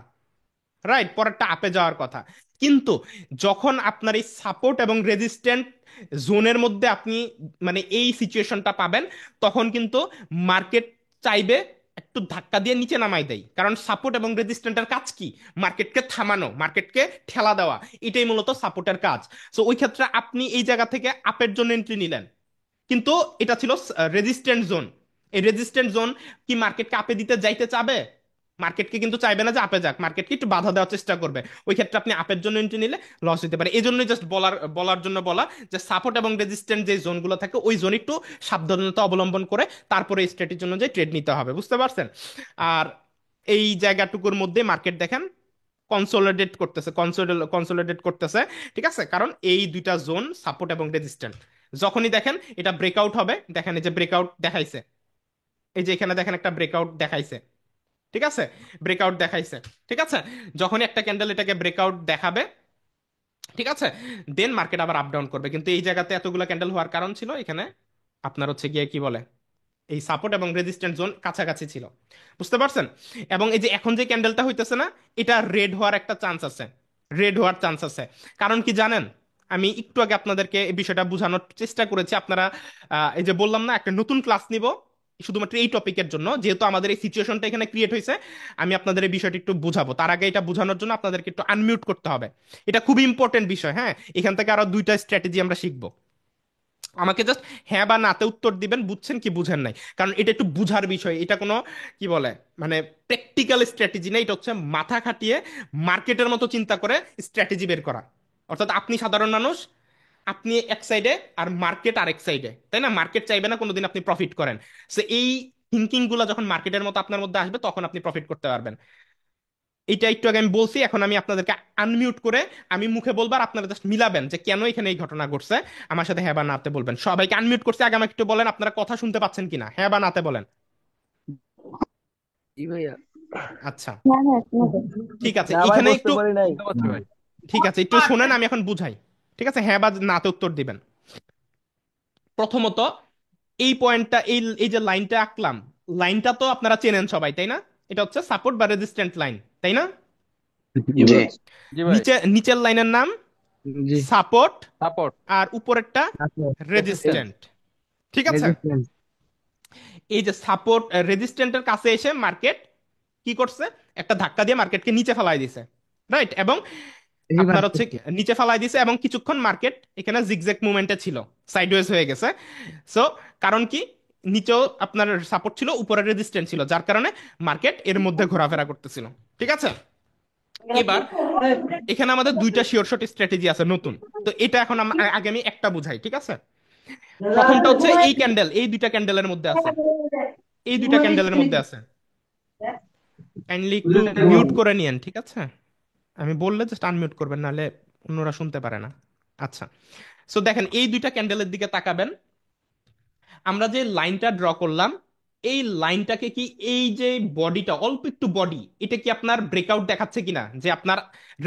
রাইট, পরেরটা আপে যাওয়ার কথা। কিন্তু যখন আপনার এই সাপোর্ট এবং রেজিস্ট্যান্ট জোনের মধ্যে আপনি মানে এই সিচুয়েশনটা পাবেন, তখন কিন্তু মার্কেট চাইবে একটু ধাক্কা দিয়ে নিচে নামাই দেয়, কারণ সাপোর্ট এবং রেজিস্ট্যান্টের কাজ কি, মার্কেটকে থামানো, মার্কেটকে ঠেলা দেওয়া, এটাই মূলত সাপোর্টের কাজ। সো ওই ক্ষেত্রে আপনি এই জায়গা থেকে আপের জন্য এন্ট্রি নিলেন, কিন্তু এটা ছিল রেজিস্ট্যান্ট জোন। এই রেজিস্ট্যান্ট জোন কি মার্কেটকে আপে দিতে যাইতে চাবে? মার্কেটকে কিন্তু চাইবে না যে আপে যাক, মার্কেটকে একটু বাধা দেওয়ার চেষ্টা করবে। ওই ক্ষেত্রে আপনি আপের জন্য এন্ট্রি নিলে লস হতে পারে। এই জন্যই জাস্ট বলার জন্য বলা যে সাপোর্ট এবং রেজিস্ট্যান্ট যে জোনগুলো থাকে ওই জোন একটু সাবধানতা অবলম্বন করে তারপরে এই স্ট্র্যাটেজির জন্য যে ট্রেড নিতে হবে। বুঝতে পারছেন? আর এই জায়গাটুকুর মধ্যে মার্কেট দেখেন কনসোলিডেট করতেছে। ঠিক আছে। কারণ এই দুইটা জোন সাপোর্ট এবং রেজিস্ট্যান্ট, যখনই দেখেন এটা ব্রেকআউট হবে, দেখেন এই যে ব্রেকআউট দেখাইছে, এই যে এখানে দেখেন একটা ব্রেকআউট দেখাইছে। ঠিক আছে। ব্রেকআউট দেখাইছে। ঠিক আছে। যখনই একটা ক্যান্ডেল এটাকে ব্রেকআউট দেখাবে, ঠিক আছে, দেন মার্কেট আবার আপ ডাউন করবে। কিন্তু এই জায়গাতে এতগুলো ক্যান্ডেল হওয়ার কারণ ছিল এখানে আপনার হচ্ছে গিয়ে কি বলে এই সাপোর্ট এবং রেজিস্ট্যান্ট জোন কাছাকাছি ছিল। বুঝতে পারছেন? এবং এই যে এখন যে ক্যান্ডেলটা হইতেছে না, এটা রেড হওয়ার একটা চান্স আছে, রেড হওয়ার চান্স আছে। কারণ কি জানেন? আমি একটু আগে আপনাদেরকে এই বিষয়টা বোঝানোর চেষ্টা করেছি। আপনারা এই যে বললাম না একটা নতুন ক্লাস নিব শুধুমাত্র এই টপিকের জন্য, যেহেতু আমাদের এই সিচুয়েশনটা এখানে ক্রিয়েট হয়েছে, আমি আপনাদের এই বিষয়টা একটু বুঝাবো। তার আগে এটা বোঝানোর জন্য আপনাদেরকে একটু আনমিউট করতে হবে। এটা খুবই ইম্পর্টেন্ট বিষয়। হ্যাঁ, এখান থেকে আরো দুইটা স্ট্র্যাটেজি আমরা শিখবো। আমাকে জাস্ট হ্যাঁ বা নাতে উত্তর দিবেন, বুঝছেন কি বুঝেন নাই, কারণ এটা একটু বুঝার বিষয়। এটা কোনো কি বলে মানে প্র্যাকটিক্যাল স্ট্র্যাটেজি না, এটা হচ্ছে মাথা খাটিয়ে মার্কেটের মতো চিন্তা করে স্ট্র্যাটেজি বের করা। অর্থাৎ আপনি সাধারণ মানুষ, আপনি এক সাইডে আর মার্কেট আরেক সাইডে, তাই না? মার্কেট চাইবে না কোনোদিন আপনি প্রফিট করেন। সো এই থিঙ্কিং গুলো যখন মার্কেটের মতো আপনার মধ্যে আসবে তখন আপনি প্রফিট করতে পারবেন। এটা একটু আগে আমি বলছি, এখন আমি আপনাদেরকে আনমিউট করে আমি মুখে বলবার, আপনারা জাস্ট মিলাবেন যে কেন এখানে এই ঘটনা ঘটছে, আমার সাথে হ্যাঁ বা নাতে বলবেন। সবাইকে আনমিউট করছে, আগে আমাকে একটু বলেন আপনারা কথা শুনতে পাচ্ছেন কিনা, হ্যাঁ বা নাতে বলেন। জি ভাইয়া। আচ্ছা, হ্যাঁ হ্যাঁ শোনাবে। ঠিক আছে, না ভাই, এখানে বুঝতে একটু, পারি নাই। শুনতে পাচ্ছি ভাই। ঠিক আছে একটু শোনেন আমি এখন বুঝাই। ঠিক আছে, হ্যাঁ বা নাতে উত্তর দিবেন। প্রথমত এই পয়েন্টটা, এই এই যে লাইনটা আঁকলাম, লাইনটা তো আপনারা চেনেন সবাই, তাই না? এটা হচ্ছে সাপোর্ট বা রেজিস্ট্যান্ট লাইন, তাই না? জি জি ভাই। জি ভাই। নিচের লাইনের নাম জি সাপোর্ট, সাপোর্ট। আর উপরেরটা রেজিস্ট্যান্স। রেজিস্ট্যান্ট। ঠিক আছে, রেজিস্ট্যান্স। এই যে সাপোর্ট রেজিস্ট্যান্টের কাছে এসে মার্কেট কি করছে, একটা ধাক্কা দিয়ে মার্কেটকে নিচে ফেলাই দিছে, রাইট? এবং আপনার রিভার্স হচ্ছে করছে। নিচে ফেলাই দিছে এবং কিছুক্ষণ মার্কেট এখানে জিগজ্যাগ মুভমেন্টে ছিল, সাইডওয়েজ হয়ে গেছে। সো কারণ কি, নিচেও আপনার সাপোর্ট ছিল, উপরে রেজিস্ট্যান্ট ছিল, যার কারণে মার্কেট এর মধ্যে ঘোরাফেরা করতেছিল। ঠিক আছে, এবার এখানে আমাদের দুইটা শিওর শট স্ট্র্যাটেজি আছে নতুন। তো এটা এখন আগে আমি একটা বুঝাই, ঠিক আছে? প্রথমটা হচ্ছে এই ক্যান্ডেল, এই দুইটা ক্যান্ডেলের মধ্যে আছে, এই দুইটা ক্যান্ডেলের মধ্যে আছে। কাইন্ডলি একটু মিউট করে নিয়েন, ঠিক আছে? আমি বললে জাস্ট আনমিউট করবেন, নাহলে অন্যরা শুনতে পারে না। আচ্ছা, সো দেখেন এই দুইটা ক্যান্ডেলের দিকে তাকাবেন। আমরা যে লাইনটা ড্র করলাম, এই লাইনটাকে কি, এই যে বডিটা, অল্প একটু বডি, এটা কি আপনার ব্রেকআউট দেখাচ্ছে কিনা, যে আপনার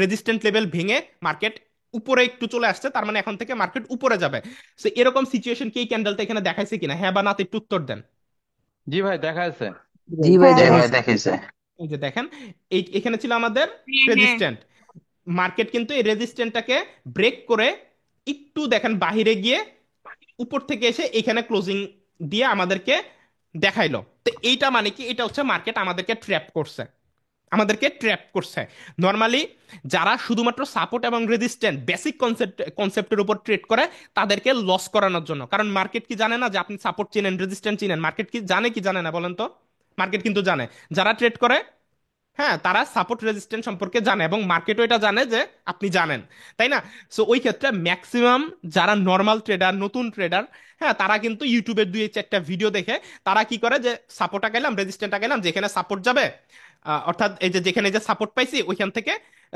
রেজিস্ট্যান্ট লেভেল ভেঙে মার্কেট উপরে একটু চলে আসছে, তার মানে এখন থেকে মার্কেট উপরে যাবে। সো এরকম সিচুয়েশন কি এই ক্যান্ডেলটা এখানে দেখাইছে কিনা? হ্যাঁ বা নাতে একটু উত্তর দেন। জি ভাই, দেখা যাচ্ছে। জি ভাই হ্যাঁ দেখা ভাই যাচ্ছে। দেখাইছে। এই যে দেখেন, এই এখানে ছিল আমাদের রেজিস্ট্যান্ট, মার্কেট কিন্তু এই রেজিস্ট্যান্টটাকে ব্রেক করে একটু দেখেন বাহিরে গিয়ে উপর থেকে এসে এখানে ক্লোজিং দিয়ে আমাদেরকে দেখাইলো। তো এইটা মানে কি, এটা হচ্ছে মার্কেট আমাদেরকে ট্র্যাপ করছে, আমাদেরকে ট্র্যাপ করছে। নর্মালি যারা শুধুমাত্র সাপোর্ট এবং রেজিস্ট্যান্ট বেসিক কনসেপ্টের উপর ট্রেড করে, তাদেরকে লস করানোর জন্য। কারণ মার্কেট কি জানে না যে আপনি সাপোর্ট চিনেন, রেজিস্ট্যান্ট চিনেন? মার্কেট কি জানে কি জানে না বলেন তো? মার্কেট কিন্তু জানে। যারা ট্রেড করে, হ্যাঁ, তারা সাপোর্ট রেজিস্ট্যান্স সম্পর্কে জানে, এবং মার্কেটও এটা জানে যে আপনি জানেন, তাই না? সো ওই ক্ষেত্রে ম্যাক্সিমাম যারা নর্মাল ট্রেডার, নতুন ট্রেডার, হ্যাঁ, তারা কিন্তু ইউটিউবের দুই চারটা ভিডিও দেখে তারা কি করে, যে সাপোর্ট আগাইলাম, রেজিস্ট্যান্ট আগাইলাম, যেখানে সাপোর্ট যাবে, অর্থাৎ এই যে যেখানে যে সাপোর্ট পাইছি ওইখান থেকে,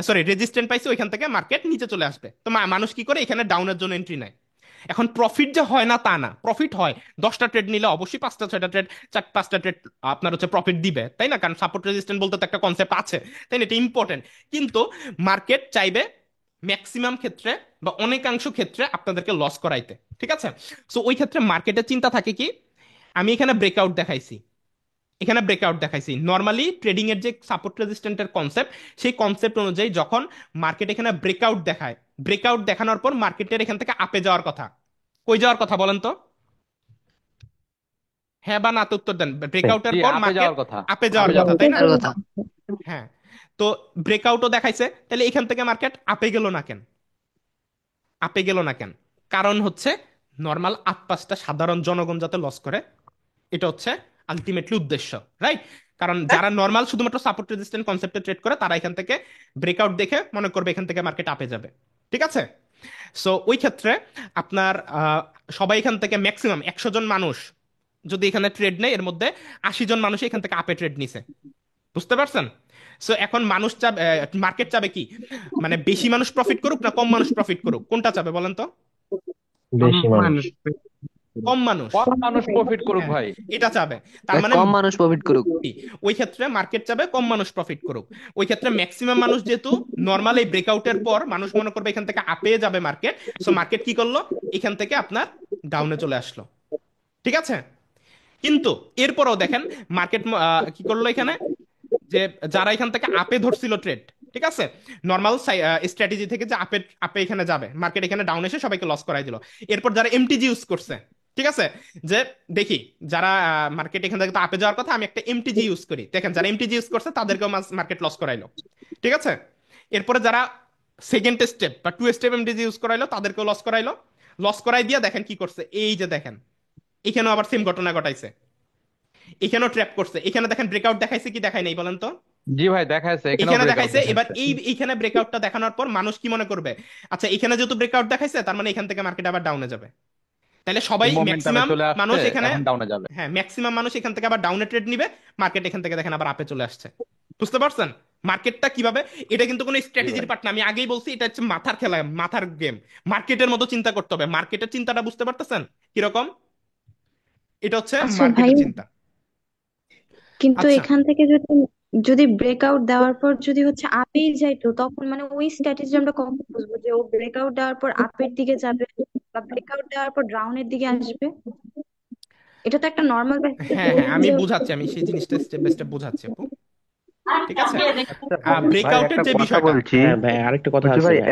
সরি রেজিস্ট্যান্ট পাইছি ওইখান থেকে মার্কেট নিচে চলে আসবে। তো মানুষ কি করে, এখানে ডাউনের জন্য এন্ট্রি নেয়। এখন প্রফিট যে হয় না তা না, প্রফিট হয়। 10টা ট্রেড নিলে অবশ্যই 5টা 6টা ট্রেড, 5টা ট্রেড আপনার হচ্ছে প্রফিট দিবে, তাই না? কারণ সাপোর্ট রেজিস্ট্যান্ট বলতে তো একটা কনসেপ্ট আছে, তাই না? এটা ইম্পর্টেন্ট। কিন্তু মার্কেট চাইবে ম্যাক্সিমাম ক্ষেত্রে বা অনেকাংশ ক্ষেত্রে আপনাদেরকে লস করাইতে, ঠিক আছে? সো ওই ক্ষেত্রে মার্কেটের চিন্তা থাকে কি, আমি এখানে ব্রেকআউট দেখাইছি, এখানে ব্রেকআউট দেখাইছি। নর্মালি ট্রেডিং এর যে সাপোর্ট রেজিস্ট্যান্টের কনসেপ্ট, সেই কনসেপ্ট অনুযায়ী যখন মার্কেট এখানে ব্রেকআউট দেখায়, ব্রেকআউট দেখানোর পর মার্কেটের এখান থেকে আপে যাওয়ার কথা। কই যাওয়ার কথা বলেন তো? হ্যাঁ বা না তো উত্তর দেন। ব্রেকআউটের জি, পর আপে মার্কেট যাওয়ার কথা। আপে আপে যাওয়ার যাওয়ার কথা, কথা। তাই না? এর কথা। হ্যাঁ, তো ব্রেকআউটও দেখাইছে, তাহলে এখান থেকে মার্কেট আপে গেল না কেন? আপে গেল না কেন? কারণ হচ্ছে নর্মাল 8-5টা সাধারণ জনগণ যাতে লস করে, এটা হচ্ছে আলটিমেটলি উদ্দেশ্য, রাইট? কারণ যারা নর্মাল শুধুমাত্র সাপোর্ট রেজিস্ট্যান্ট কনসেপ্টে ট্রেড করে, তারা এখান থেকে ব্রেকআউট দেখে মনে করবে এখান থেকে মার্কেট আপে যাবে, ঠিক আছে? সো ওই ক্ষেত্রে আপনার সবাই এখান থেকে ম্যাক্সিমাম 100 জন মানুষ যদি এখানে ট্রেড নেয়, এর মধ্যে 80 জন মানুষ এখান থেকে আপে ট্রেড নিছে, বুঝতে পারছেন? সো এখন মানুষ চাবে, মার্কেট চাবে কি, মানে বেশি মানুষ প্রফিট করুক না কম মানুষ প্রফিট করুক, কোনটা চাবে বলেন তো? বেশি মানুষ। মানুষ। কম মানুষ, কম মানুষ প্রফিট করুক হ্যাঁ, ভাই। এটা চাবে। তার ভাই মানে কম মানুষ প্রফিট করুক। ওই ক্ষেত্রে মার্কেট চাবে কম মানুষ প্রফিট করুক। ওই ক্ষেত্রে ম্যাক্সিমাম মানুষ যেহেতু নর্মাল এই ব্রেকআউটের পর মানুষ মনে করবে এখান থেকে আপে যাবে মার্কেট, সো মার্কেট কি করলো, এখান থেকে আপনার ডাউনে চলে আসলো, ঠিক আছে? কিন্তু এরপরও দেখেন মার্কেট কি করলো এখানে, যে যারা এখান থেকে আপে ধরছিল ট্রেড, ঠিক আছে, নর্মাল স্ট্র্যাটেজি থেকে যে আপে আপে এখানে যাবে, মার্কেট এখানে ডাউন এসে সবাইকে লস করাই দিল। এরপর যারা এমটিজি ইউজ করছে, ঠিক আছে, যে দেখি যারা মার্কেট এখান থেকে তো আপে যাওয়ার কথা, আমি একটা এমটিজি ইউজ করি, দেখেন যারা এমটিজি ইউজ করছে তাদেরকেও মার্কেট লস করাইলো, ঠিক আছে? এরপরে যারা সেকেন্ড স্টেপ বা টু স্টেপ এমটিজি ইউজ করাইলো, তাদেরকেও লস করাইলো। লস করাই দিয়ে দেখেন কি করছে, এই যে দেখেন এখানেও আবার সেম ঘটনা ঘটাইছে, এখানেও ট্র্যাপ করছে। এখানে দেখেন ব্রেকআউট দেখাইছে কি দেখায় নাই বলেন তো? জি ভাই, দেখা যাচ্ছে, এখানেও এখানে ব্রেকআউট দেখাইছে। এবার দেখাচ্ছে। এইখানে ব্রেকআউটটা দেখানোর পর মানুষ কি মনে করবে, আচ্ছা এখানে যেহেতু ব্রেকআউট দেখাইছে, তার মানে এখান থেকে মার্কেট আবার ডাউনে যাবে। তাহলে সবাই এই মোমেন্টামে ম্যাক্সিমাম চলে আসছে, মানুষ এখানে, এখন ডাউনে যাবে। হ্যাঁ ম্যাক্সিমাম মানুষ এখান থেকে আবার ডাউনে ট্রেড নিবে, মার্কেট এখান থেকে দেখেন আবার আপে চলে আসছে। বুঝতে পারছেন মার্কেটটা কিভাবে? এটা কিন্তু কোনো জি ভাই। স্ট্র্যাটেজির পার্ট না, আমি আগেই বলছি, এটা হচ্ছে মাথার খেলা, মাথার গেম। মার্কেটের মতো চিন্তা করতে হবে, মার্কেটের চিন্তাটা বুঝতে পারতেছেন কিরকম? এটা হচ্ছে আচ্ছা ভাই, মার্কেটের চিন্তা। কিন্তু আচ্ছা, এখান থেকে যদি যদি ব্রেকআউট দেওয়ার পর যদি হচ্ছে আপেই যাইতো, তখন মানে ওই স্ট্র্যাটেজি আমরা কখন বুঝবো যে ও ব্রেকআউট দেওয়ার পর আপের দিকে যাবে বা ব্রেকআউট দেওয়ার পর ডাউনের দিকে আসবে? এটা তো একটা নর্মাল হ্যাঁ হ্যাঁ, আমি যে বুঝাচ্ছি, আমি সেই জিনিসটা স্টেপ বাই স্টেপ বুঝাচ্ছি আপু। ঠিক আছে। আচ্ছা ভাই, ব্রেকআউটের একটা যে কথা বিষয়টা, বলছি। হ্যাঁ ভাই, আরেকটা কথা বলছি আছে ভাই, ভাই।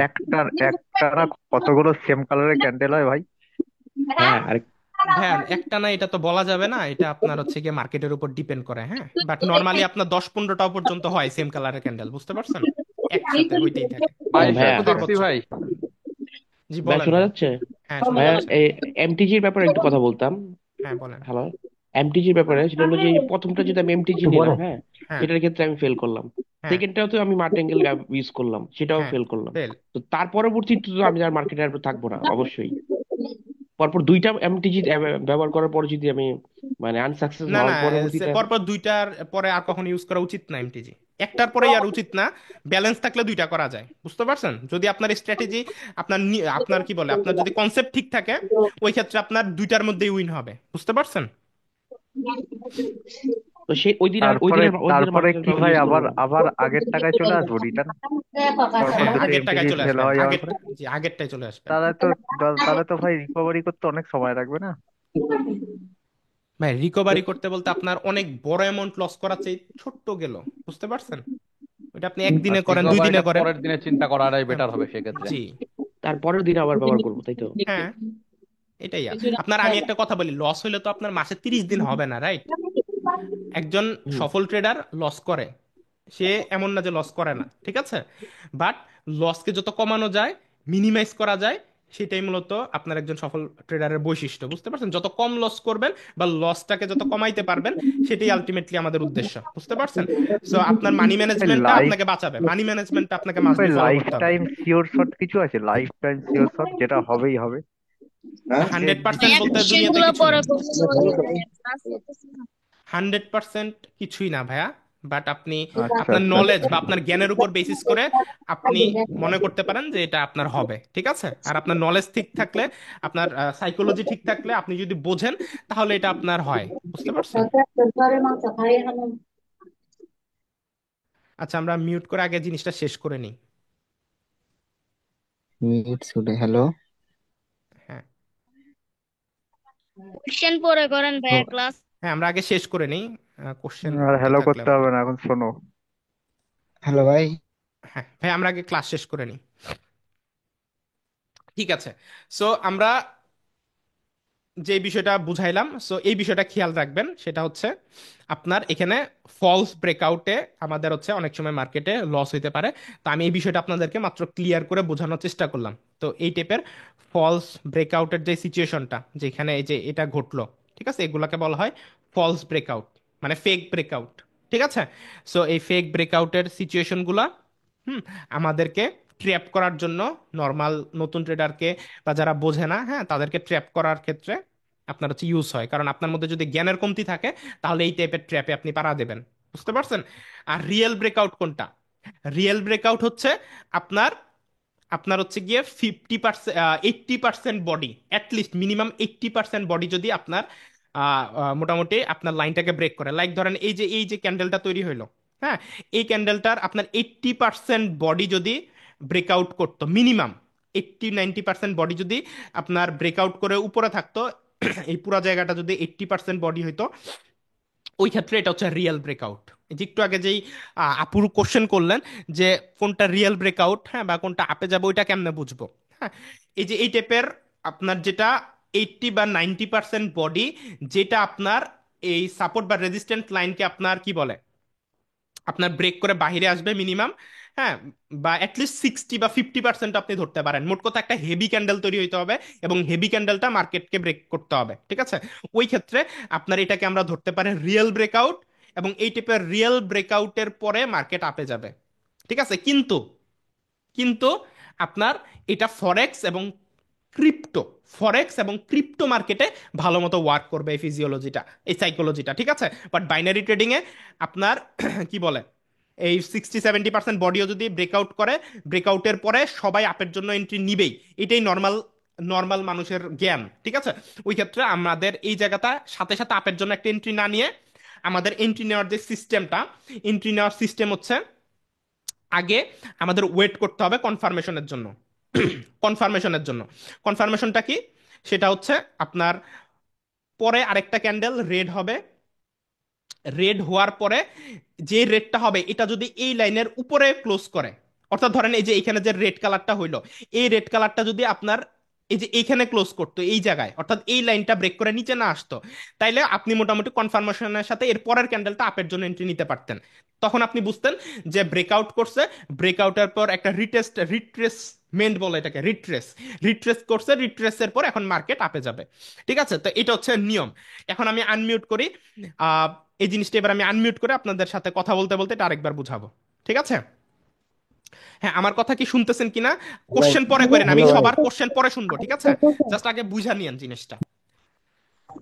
একটা না কতগুলো সেম কালারের ক্যান্ডেল হয় ভাই? হ্যাঁ, আরেক ভ্যান একটা না, এটা তো বলা যাবে না, এটা আপনার হচ্ছে গিয়ে মার্কেটের উপর ডিপেন্ড করে, হ্যাঁ। বাট নর্মালি আপনার 10-15টা পর্যন্ত হয় সেম কালারের ক্যান্ডেল, বুঝতে পারছেন, একসাথে হইতেই থাকে ভাই ভাইয়া, তো দেখছি সর্বোচ্চ। ভাই। জি ভাইয়া বলেন শোনা ভাই। যাচ্ছে? হ্যাঁ শোনা ভাইয়া, যাচ্ছে। এই এমটিজির ব্যাপারে একটু কথা বলতাম। হ্যাঁ বলেন। হ্যালো। এমটিজির ব্যাপারে সেটা হলো যে এই প্রথমটা যেটা আমি এমটিজি একটু নিলাম, বলে। হ্যাঁ, হ্যাঁ। সেটার ক্ষেত্রে আমি ফেল করলাম। হ্যাঁ। সেকেন্ডটাও তো আমি মার্টেঙ্গেল ইউজ করলাম, সেটাও হ্যাঁ। ফেল করলাম। ফেল। তো তার পরবর্তীতে তো আমি আর মার্কেটে আর থাকবো না অবশ্যই। পরপর দুইটা এমটিজি ব্যবহার করার পর যদি আমি মানে আনসাকসেস না না, হওয়ার পরবর্তীতে পরপর দুইটার পরে আর কখনো ইউজ করা উচিত না এমটিজি। একটার পরেই আর উচিত না। ব্যালেন্স থাকলে দুইটা করা যায়, বুঝতে পারছেন, যদি আপনার স্ট্র্যাটেজি, আপনার কি বলে, আপনার যদি কনসেপ্ট ঠিক থাকে, ওই ক্ষেত্রে আপনার দুইটার মধ্যেই উইন হবে, বুঝতে পারছেন। তো সেই তারপরে ওই দিনের তারপরে মার্কেটে কি ভাই, ইউজ আবার করবো না। আবার আগের টাকায় চলে আসবো রিটার্ন? পরপর হ্যাঁ দুটো আগের টাকায় এমটিজি চলে ফেল আসবেন, হয়ে যাওয়ার আগের, পরে? জি আগেরটাই চলে আসবেন। তাহলে তো তাহলে তো ভাই রিকভারি করতে অনেক সময় লাগবে না? ভাই রিকভারি করতে বলতে আপনার অনেক বড় অ্যামাউন্ট লস করা চাই, ছোট্ট গেল, বুঝতে পারছেন, ওটা আপনি একদিনে করেন, দুই দিনে রিকভারিটা করেন। পরের দিনে চিন্তা করাটাই হ্যাঁ, বেটার হবে সেক্ষেত্রে। জি। তারপরের দিন আবার ব্যবহার করবো, তাই তো? হ্যাঁ এটাই আপনার, আমি একটা কথা বলি, লস হইলে তো আপনার মাসে 30 দিন হবে না, রাইট? একজন হুম। সফল ট্রেডার লস করে, সে এমন না যে লস করে না, ঠিক আছে। বাট লসকে যত কমানো যায়, মিনিমাইজ করা যায়, সেটাই মূলত আপনার একজন সফল ট্রেডারের বৈশিষ্ট্য, বুঝতে পারছেন, যত কম লস করবেন বা লসটাকে যত কমাইতে পারবেন, সেটাই আলটিমেটলি আমাদের উদ্দেশ্য, বুঝতে পারছেন। সো আপনার মানি ভাই ম্যানেজমেন্টটা লাইফ আপনাকে বাঁচাবে, মানি ম্যানেজমেন্টটা আপনাকে মাস্ট ভাই বি ফলো লাইফ করতে হবে। টাইম সিওর শট কিছু আছে? লাইফ টাইম সিওর শট যেটা হবেই হবে? 100% ভাইয়া বলতে দুনিয়াতে সেগুলো কিছু পরে নেই। বলবো, ওই যে ক্লাস করতেছি না। 100% কিছুই না ভাইয়া। বাট আপনি আচ্ছা আপনার আচ্ছা নলেজ আচ্ছা। বা আপনার জ্ঞানের উপর বেসিস করে আপনি মনে করতে পারেন যে এটা আপনার হবে, ঠিক আছে। আর আপনার নলেজ ঠিক থাকলে, আপনার সাইকোলজি ঠিক থাকলে, আপনি যদি বোঝেন, তাহলে এটা আপনার হয়, বুঝতে পারছেন। আচ্ছা আমরা মিউট করে আগে জিনিসটা শেষ করে নিই। মিনিট শুনে হ্যালো। হ্যাঁ। কোশ্চেন পরে করেন ভাইয়া ক্লাস। হ্যাঁ আমরা আগে শেষ করে নিই, কোশ্চেন আর করতে হ্যালো থাকলে করতে আবার। হবে না, এখন শোনো। হ্যালো ভাই। হ্যাঁ ভাই আমরা আগে ক্লাস শেষ করে নিই, ঠিক আছে। সো আমরা যে বিষয়টা বুঝাইলাম, সো এই বিষয়টা খেয়াল রাখবেন, সেটা হচ্ছে আপনার এখানে ফলস ব্রেকআউটে আমাদের হচ্ছে অনেক সময় মার্কেটে লস হইতে পারে। তো আমি এই বিষয়টা আপনাদেরকে মাত্র ক্লিয়ার করে বোঝানোর চেষ্টা করলাম। তো এই টাইপের ফলস ব্রেকআউটের যে সিচুয়েশনটা, যেখানে এই যে এটা ঘটলো, ঠিক আছে, এগুলাকে বলা হয় ফলস ব্রেকআউট, মানে ফেক ব্রেকআউট, ঠিক আছে। সো এই ফেক ব্রেকআউটের সিচুয়েশনগুলা হুম আমাদেরকে ট্র্যাপ করার জন্য, নর্মাল নতুন ট্রেডারকে বা যারা বোঝে না, হ্যাঁ, তাদেরকে ট্র্যাপ করার ক্ষেত্রে আপনার হচ্ছে ইউজ হয়। কারণ আপনার মধ্যে যদি জ্ঞানের কমতি থাকে, তাহলে এই টাইপের ট্র্যাপে আপনি পাড়া দেবেন, বুঝতে পারছেন। আর রিয়েল ব্রেকআউট কোনটা? রিয়েল ব্রেকআউট হচ্ছে আপনার আপনার হচ্ছে গিয়ে 50%, 80% বডি, অ্যাটলিস্ট মিনিমাম 80% বডি যদি আপনার মোটামুটি আপনার লাইনটাকে ব্রেক করে, লাইক ধরেন এই যে ক্যান্ডেলটা তৈরি হইলো, হ্যাঁ, এই ক্যান্ডেলটার আপনার 80% বডি যদি ব্রেকআউট করতো, মিনিমাম 80-90% বডি যদি আপনার ব্রেকআউট করে উপরে থাকতো, এই পুরো জায়গাটা যদি 80% বডি হইতো, ওই ক্ষেত্রে এটা হচ্ছে রিয়েল ব্রেকআউট। যে একটু আগে যেই আপুর কোশ্চেন করলেন যে কোনটা রিয়েল ব্রেকআউট, হ্যাঁ, বা কোনটা আপে যাবে, ওইটা কেমনে বুঝবো, হ্যাঁ, এই যে এই টাইপের আপনার যেটা 80 বা 90% বডি, যেটা আপনার এই সাপোর্ট বা রেজিস্ট্যান্ট লাইনকে আপনার কি বলে, আপনার ব্রেক করে বাইরে আসবে মিনিমাম, হ্যাঁ, বা অ্যাটলিস্ট 60 বা 50% আপনি ধরতে পারেন। মোট কথা একটা হেভি ক্যান্ডেল তৈরি হইতে হবে, এবং হেভি ক্যান্ডেলটা মার্কেটকে ব্রেক করতে হবে, ঠিক আছে। ওই ক্ষেত্রে আপনার এটাকে আমরা ধরতে পারি রিয়েল ব্রেকআউট, এবং এই টাইপের রিয়েল ব্রেকআউটের পরে মার্কেট আপে যাবে, ঠিক আছে। কিন্তু কিন্তু আপনার এটা ফরেক্স এবং ক্রিপ্টো মার্কেটে ভালো মতো ওয়ার্ক করবে এই ফিজিওলজিটা, এই সাইকোলজিটা, ঠিক আছে। বাট বাইনারি ট্রেডিং এ আপনার কি বলে, এই 60-70% বডিও যদি ব্রেকআউট করে, ব্রেকআউটের পরে সবাই আপের জন্য এন্ট্রি নিবেই, এটাই নর্মাল নর্মাল মানুষের জ্ঞান, ঠিক আছে। ওই ক্ষেত্রে আমাদের এই জায়গাটা সাথে সাথে আপের জন্য একটা এন্ট্রি না নিয়ে, আমাদের এন্ট্রি নেওয়ার যে সিস্টেমটা, এন্ট্রি নেওয়ার সিস্টেম হচ্ছে আগে আমাদের ওয়েট করতে হবে কনফার্মেশনের জন্য। কনফার্মেশনের জন্য কনফার্মেশনটা কি? সেটা হচ্ছে আপনার পরে আরেকটা ক্যান্ডেল রেড হবে, রেড হওয়ার পরে যে রেডটা হবে এটা যদি এই লাইনের উপরে ক্লোজ করে, অর্থাৎ ধরেন এই যে এখানে যে রেড কালারটা হইলো, এই রেড কালারটা যদি আপনার এই যে এইখানে ক্লোজ করতো এই জায়গায়, অর্থাৎ এই লাইনটা ব্রেক করে নিচে না আসতো, তাইলে আপনি মোটামুটি কনফার্মেশনের সাথে এর পরের ক্যান্ডেলটা আপের জন্য এন্ট্রি নিতে পারতেন। তখন আপনি বুঝতেন যে ব্রেকআউট করছে, ব্রেকআউটের পর একটা রিট্রেসমেন্ট বলে এটাকে, রিট্রেস করছে, রিট্রেসের পর এখন মার্কেট আপে যাবে। ঠিক আছে, তো এটা হচ্ছে নিয়ম। এখন আমি আনমিউট করি। আহ এই জিনিসটা এবার আমি আনমিউট করে আপনাদের সাথে কথা বলতে বলতে এটা আরেকবার বুঝাবো। ঠিক আছে? হ্যাঁ, আমার কথা কি শুনতেছেন কিনা? কোশ্চেন পরে করেন, আমি হ্যালো ভাই। সবার কোশ্চেন পরে শুনবো। ঠিক আছে, জাস্ট আগে বুঝা নিয়েন জিনিসটা।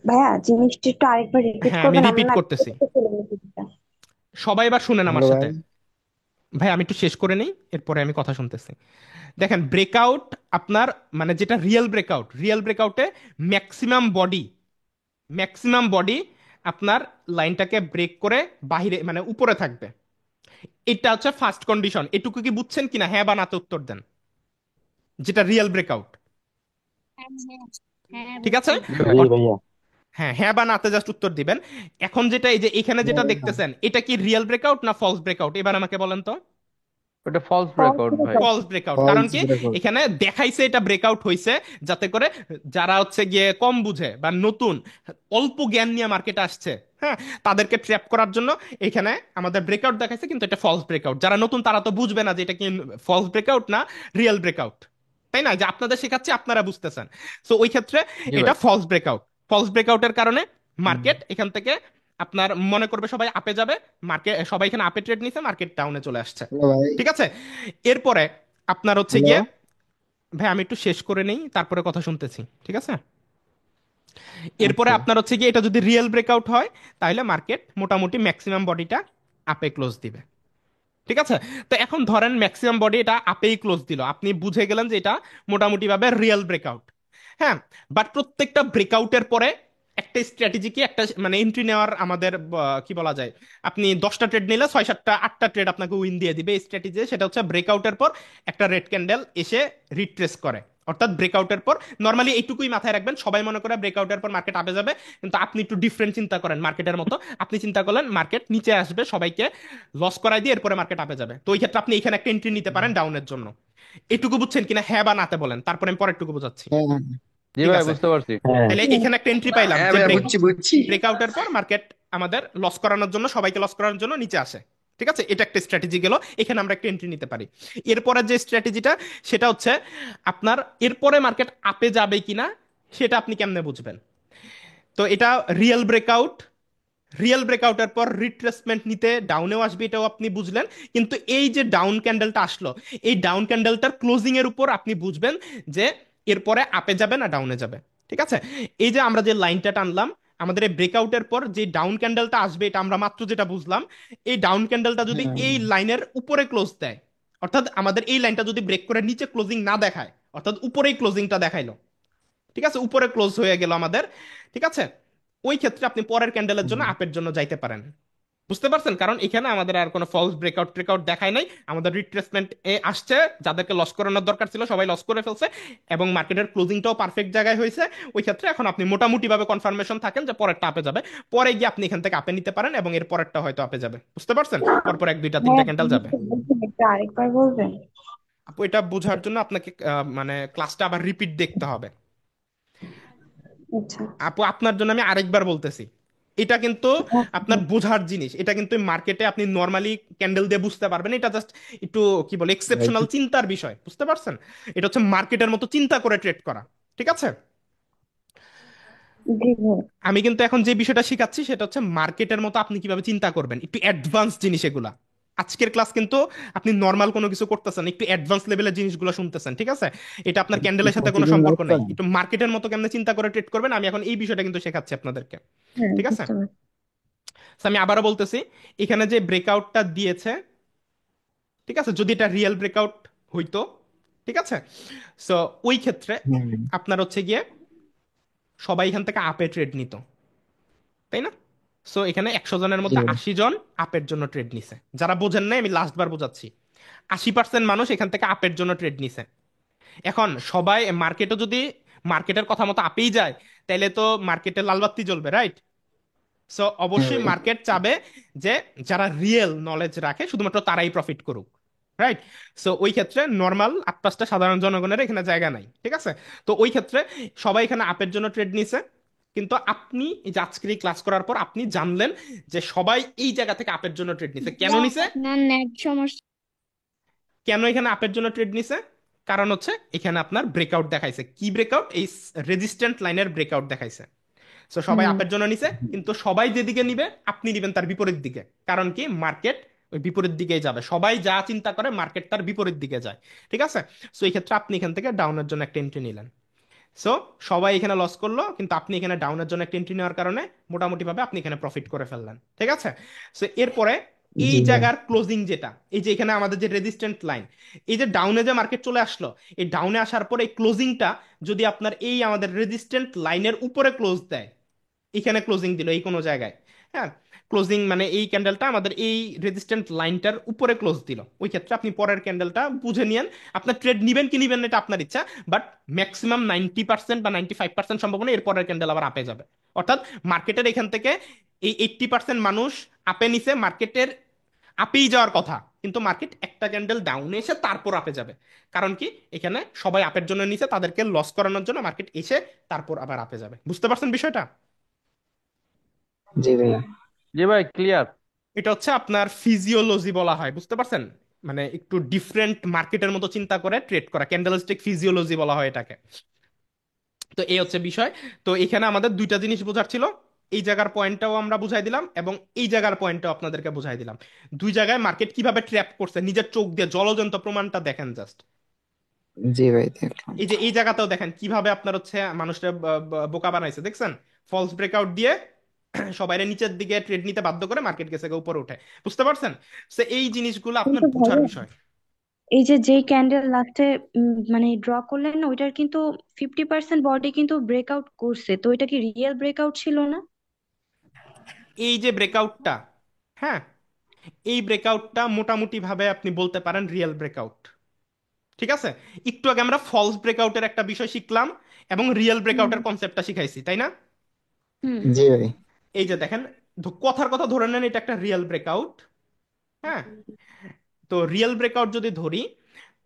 ভাইয়া জিনিসটা একটু আরেকবার রিপিট হ্যাঁ, আমি করবেন, আমরা রিপিট না করতেছি, বুঝতে চলে গেছি এটা। সবাই এবার শুনেন আমার হ্যালো সাথে। ভাই। ভাই আমি একটু শেষ করে নেই, এরপরে আমি কথা শুনতেছি। দেখেন, ব্রেকআউট আপনার মানে যেটা রিয়েল ব্রেকআউটে ম্যাক্সিমাম বডি আপনার লাইনটাকে ব্রেক করে বাহিরে মানে উপরে থাকবে। এটা হচ্ছে ফার্স্ট কন্ডিশন। এটুকু কি বুঝছেন কিনা? হ্যাঁ বা নাতে উত্তর দেন, যেটা রিয়েল ব্রেকআউট। হ্যাঁ হ্যাঁ হ্যাঁ, ঠিক আছে? বুঝছি। জি ভাই। জি অর- ভাইয়া। হ্যাঁ, হ্যাঁ বা নাতে জাস্ট উত্তর দিবেন। এখন যেটা এই যে এখানে যেটা দেখতেছেন, এটা কি রিয়েল ব্রেকআউট না ফলস ব্রেকআউট? এবার আমাকে বলেন তো। ওটা ফলস False ব্রেকআউট ভাই। breakout। ফলস ব্রেকআউট, কারণ ফলস কি? ব্রেকআউট। এখানে দেখাইছে এটা ব্রেকআউট হয়েছে, যাতে করে যারা হচ্ছে গিয়ে কম বুঝে বা নতুন অল্প জ্ঞান নিয়ে মার্কেটে আসছে, হ্যাঁ, তাদেরকে ট্র্যাপ করার জন্য এখানে আমাদের ব্রেকআউট দেখাইছে, কিন্তু এটা ফলস ব্রেকআউট। যারা নতুন তারা তো বুঝবে না যে এটা কি ফলস ব্রেকআউট না রিয়েল ব্রেকআউট, তাই না? যে আপনাদের শেখাচ্ছি আপনারা বুঝতেছেন। সো ওই ক্ষেত্রে জি এটা ভাই। ফলস ব্রেকআউটের কারণে মার্কেট এখান থেকে আপনার মনে করবে সবাই আপে যাবে, মার্কেট সবাই এখানে আপে ট্রেড নিছে, মার্কেট ডাউনে চলে আসছে। হ্যালো ভাই। ঠিক আছে, এরপরে আপনার হচ্ছে হ্যালো। গিয়ে, ভাই আমি একটু শেষ করে নেই তারপরে কথা শুনতেছি। ঠিক আছে, এরপরে আচ্ছা। আপনার হচ্ছে গিয়ে এটা যদি রিয়েল ব্রেকআউট হয়, তাহলে মার্কেট মোটামুটি ম্যাক্সিমাম বডিটা আপে ক্লোজ দিবে। ঠিক আছে, তো এখন ধরেন ম্যাক্সিমাম বডি এটা আপেই ক্লোজ দিল, আপনি বুঝে গেলেন যে এটা মোটামুটি ভাবে রিয়েল ব্রেকআউট। হ্যাঁ, বাট প্রত্যেকটা ব্রেকআউটের পরে একটা স্ট্র্যাটেজি কি, একটা মানে এন্ট্রি নেওয়ার আমাদের কি বলা যায়, আপনি 10টা ট্রেড নিলে 6 7টা 8টা ট্রেড আপনাকে উইন দিয়ে দিবে এই স্ট্র্যাটেজি। সেটা হচ্ছে ব্রেকআউটের পর একটা রেড ক্যান্ডেল এসে রিট্রেস করে, অর্থাৎ ব্রেকআউটের পর নর্মালি এইটুকুই মাথায় রাখবেন। সবাই মনে করে ব্রেকআউটের পর মার্কেট আপে যাবে, কিন্তু আপনি একটু ডিফারেন্ট চিন্তা করেন মার্কেটের মতো। আপনি চিন্তা করলেন মার্কেট নিচে আসবে, সবাইকে লস করাই দিয়ে এরপরে মার্কেট আপে যাবে। তো ওই ক্ষেত্রে আপনি এখানে একটা এন্ট্রি নিতে পারেন ডাউনের জন্য। এটুকু বুঝছেন কিনা? হ্যাঁ বা নাতে বলেন, তারপরে আমি পরেরটুকু বুঝাচ্ছি। হ্যাঁ হ্যাঁ জি ঠিক ভাই, আছে, বুঝতে পারছি। হ্যাঁ। তাহলে এখানে একটা এন্ট্রি পাইলাম হ্যাঁ যে ভাইয়া, বুঝছি বুঝছি। ব্রেকআউটের পর মার্কেট আমাদের লস করানোর জন্য, সবাইকে লস করানোর জন্য নিচে আসে। ঠিক আছে, এটা একটা স্ট্র্যাটেজি গেল, এখানে আমরা একটা এন্ট্রি নিতে পারি। এরপরে যে স্ট্র্যাটেজিটা, সেটা হচ্ছে আপনার এরপরে মার্কেট আপে যাবে কিনা সেটা আপনি কেমনে বুঝবেন? তো এটা রিয়েল ব্রেকআউট, রিয়েল ব্রেকআউটের পর রিট্রেসমেন্ট নিতে ডাউনেও আসবে, এটাও আপনি বুঝলেন। কিন্তু এই যে ডাউন ক্যান্ডেলটা আসলো, এই ডাউন ক্যান্ডেলটার ক্লোজিং এর উপর আপনি বুঝবেন যে এরপরে আপে যাবে না ডাউনে যাবে। ঠিক আছে, এই যে আমরা যে লাইনটা টানলাম, আমাদের এই ব্রেকআউটের পর যে ডাউন ক্যান্ডেলটা আসবে, এটা আমরা মাত্র যেটা বুঝলাম, এই ডাউন ক্যান্ডেলটা যদি হ্যাঁ। এই লাইনের উপরে ক্লোজ দেয়, অর্থাৎ আমাদের এই লাইনটা যদি ব্রেক করে নিচে ক্লোজিং না দেখায়, অর্থাৎ উপরেই ক্লোজিংটা দেখাইলো, ঠিক আছে, উপরে ক্লোজ হয়ে গেল আমাদের। ঠিক আছে, ওই ক্ষেত্রে আপনি পরের ক্যান্ডেলের জন্য আপের জন্য যাইতে পারেন। বুঝতে পারছেন? কারণ এখানে আমাদের আর কোনো ফলস ব্রেকআউট ট্রেকআউট দেখায় নাই, আমাদের রিট্রেসমেন্ট এ আসছে, যাদেরকে লস করানোর দরকার ছিল সবাই লস করে ফেলছে, এবং মার্কেটের ক্লোজিংটাও পারফেক্ট জায়গায় হয়েছে। ওই ক্ষেত্রে এখন আপনি মোটামুটি ভাবে কনফার্মেশন থাকেন যে পরেরটা আপে যাবে, পরে গিয়ে আপনি এখান থেকে আপে নিতে পারেন, এবং এর পরেরটা হয়তো আপে যাবে। বুঝতে পারছেন? পরপর 1 2 3টা হ্যাঁ ক্যান্ডেল যাবে। বুঝছি বুঝছি, একটু আরেকবার বলবেন? আপু এটা বোঝার জন্য আপনাকে মানে ক্লাসটা আবার রিপিট দেখতে হবে। আচ্ছা। আপু আপনার জন্য আমি আরেকবার বলতেছি, এটা কিন্তু আপনার বোঝার জিনিস, এটা কিন্তু মার্কেটে আপনি নর্মালি ক্যান্ডেল দিয়ে বুঝতে পারবেন, এটা জাস্ট একটু কি বলে এক্সেপশনাল চিন্তার বিষয়। বুঝতে পারছেন? এটা হচ্ছে মার্কেটের মতো চিন্তা করে ট্রেড করা। ঠিক আছে, জি ভাই। আমি কিন্তু এখন যে বিষয়টা শিখাচ্ছি সেটা হচ্ছে মার্কেটের মতো আপনি কিভাবে চিন্তা করবেন, একটু অ্যাডভান্স জিনিস এগুলা। আজকের ক্লাস কিন্তু আপনি নর্মাল কোনো কিছু করতেছেন, একটু অ্যাডভান্স লেভেলের জিনিসগুলো শুনতেছেন। ঠিক আছে, এটা আপনার ক্যান্ডেলের সাথে কোনো প্রতিদিন সম্পর্ক লাইভ নাই, করেন? একটু মার্কেটের মতো কেমনে চিন্তা করে ট্রেড করবেন, আমি এখন এই বিষয়টা কিন্তু শেখাচ্ছি আপনাদেরকে। হ্যাঁ ঠিক আছে, বুঝতে পারছি। তো আমি আবারও বলতেছি, এখানে যে ব্রেকআউটটা দিয়েছে, ঠিক আছে, যদি এটা রিয়েল ব্রেকআউট হইতো, ঠিক আছে, সো ওই ক্ষেত্রে হুম। আপনার হচ্ছে গিয়ে সবাই এখান থেকে আপে ট্রেড নিত, তাই না? সো এখানে 100 জনের জি মধ্যে ভাই। 80 জন আপের জন্য ট্রেড নিছে। যারা বোঝেন নাই আমি লাস্ট বার বোঝাচ্ছি, 80% মানুষ এখান থেকে আপের জন্য ট্রেড নিছে। এখন সবাই মার্কেটও যদি মার্কেটের কথা মতো আপেই যায়, তাহলে তো মার্কেটে লাল বাতি জ্বলবে, রাইট? সো হ্যাঁ অবশ্যই ভাই। মার্কেট চাবে যে যারা রিয়েল নলেজ রাখে শুধুমাত্র তারাই প্রফিট করুক, রাইট? সো ওই ক্ষেত্রে নর্মাল আটপাশটা সাধারণ জনগণের এখানে জায়গা নাই, ঠিক আছে? তো ওই ক্ষেত্রে সবাই এখানে আপের জন্য ট্রেড নিছে, কিন্তু আপনি এই যে আজকের এই ক্লাস করার পর আপনি জানলেন যে সবাই এই জায়গা থেকে আপের জন্য ট্রেড নিছে। কেন নিছে? আপনার নেট সমস্যা। কেন এখানে আপের জন্য ট্রেড নিছে? কারণ হচ্ছে এখানে আপনার ব্রেকআউট দেখাইছে। কি ব্রেকআউট? এই রেজিস্ট্যান্ট লাইনের ব্রেকআউট দেখাইছে। সো সবাই হুম। আপের জন্য নিছে, কিন্তু সবাই যেদিকে নিবে আপনি নিবেন তার বিপরীত দিকে। কারণ কি? মার্কেট ওই বিপরীত দিকেই যাবে, সবাই যা চিন্তা করে মার্কেট তার বিপরীত দিকে যায়, ঠিক আছে? সো এই ক্ষেত্রে আপনি এখান থেকে ডাউনের জন্য একটা এন্ট্রি নিলেন। সো সবাই এখানে লস করলো, কিন্তু আপনি এখানে ডাউনের জন্য একটা এন্ট্রি নেওয়ার কারণে মোটামুটি ভাবে আপনি এখানে প্রফিট করে ফেললেন, ঠিক আছে? সো এরপরে এই জি ভাই। জায়গার ক্লোজিং যেটা, এই যে এখানে আমাদের যে রেজিস্ট্যান্ট লাইন, এই যে ডাউনে যে মার্কেট চলে আসলো, এই ডাউনে আসার পরে এই ক্লোজিংটা যদি আপনার এই আমাদের রেজিস্ট্যান্ট লাইনের উপরে ক্লোজ দেয়, এখানে ক্লোজিং দিল এই কোনো জায়গায়, হ্যাঁ, ক্লোজিং মানে এই ক্যান্ডেলটা আমাদের এই রেজিস্ট্যান্ট লাইনটার উপরে ক্লোজ দিল, ওই ক্ষেত্রে আপনি পরের ক্যান্ডেলটা বুঝে নিয়েন। আপনার ট্রেড নিবেন কি নিবেন না এটা আপনার ইচ্ছা, বাট ম্যাক্সিমাম 90% বা 95% সম্ভাবনা এর পরের ক্যান্ডেল আবার আপে যাবে। অর্থাৎ মার্কেটের এখান থেকে এই 80% মানুষ আপে নিছে, মার্কেটের আপেই যাওয়ার কথা, কিন্তু মার্কেট একটা ক্যান্ডেল ডাউনে এসে তারপর আপে যাবে। কারণ কি? এখানে সবাই আপের জন্য নিছে, তাদেরকে লস করানোর জন্য মার্কেট এসে তারপর আবার আপে যাবে। বুঝতে পারছেন বিষয়টা? জি ভাইয়া। জি ভাই, ক্লিয়ার। এটা হচ্ছে আপনার ফিজিওলজি বলা হয়, বুঝতে পারছেন? মানে একটু ডিফারেন্ট মার্কেটের মতো চিন্তা করে ট্রেড করা, ক্যান্ডেলস্টিক ফিজিওলজি বলা হয় এটাকে। তো এই হচ্ছে বিষয়। তো এখানে আমাদের দুইটা জিনিস বোঝার ছিল, এই জায়গার পয়েন্টটাও আমরা বুঝাই দিলাম এবং এই জায়গার পয়েন্টটাও আপনাদেরকে বুঝাই দিলাম। দুই জায়গায় মার্কেট কিভাবে ট্র্যাপ করছে নিজের চোখ দিয়ে, জ্বলজ্বন্ত প্রমাণটা দেখেন জাস্ট। জি ভাই দেখলাম। এই যে এই জায়গাতেও দেখেন কিভাবে আপনার হচ্ছে মানুষটা বোকা বানাইছে, দেখছেন? ফলস ব্রেকআউট দিয়ে সবাই নিচের দিকে ট্রেড নিতে বাধ্য করে মার্কেট গেছে গিয়ে উপরে উঠে। বুঝতে পারছেন? সো এই জিনিসগুলো আপনার কিন্তু বোঝার ভাইয়া বিষয়। এই যে যেই ক্যান্ডেল লাস্টে মানে ড্র করলেন না, ওইটার কিন্তু 50% বডি কিন্তু ব্রেকআউট করছে, তো এটা কি রিয়েল ব্রেকআউট ছিল না? এই যে ব্রেকআউটটা, হ্যাঁ, এই ব্রেকআউটটা মোটামুটি ভাবে আপনি বলতে পারেন রিয়েল ব্রেকআউট, ঠিক আছে? একটু আগে আমরা ফলস ব্রেকআউটের একটা বিষয় শিখলাম এবং রিয়েল হুম। ব্রেকআউটের কনসেপ্টটা শিখাইছি, তাই না? হুম। জি ভাই। এই যে দেখেন, কথার কথা ধরে নেন এটা একটা রিয়েল ব্রেকআউট, হ্যাঁ। তো রিয়েল ব্রেকআউট যদি ধরি,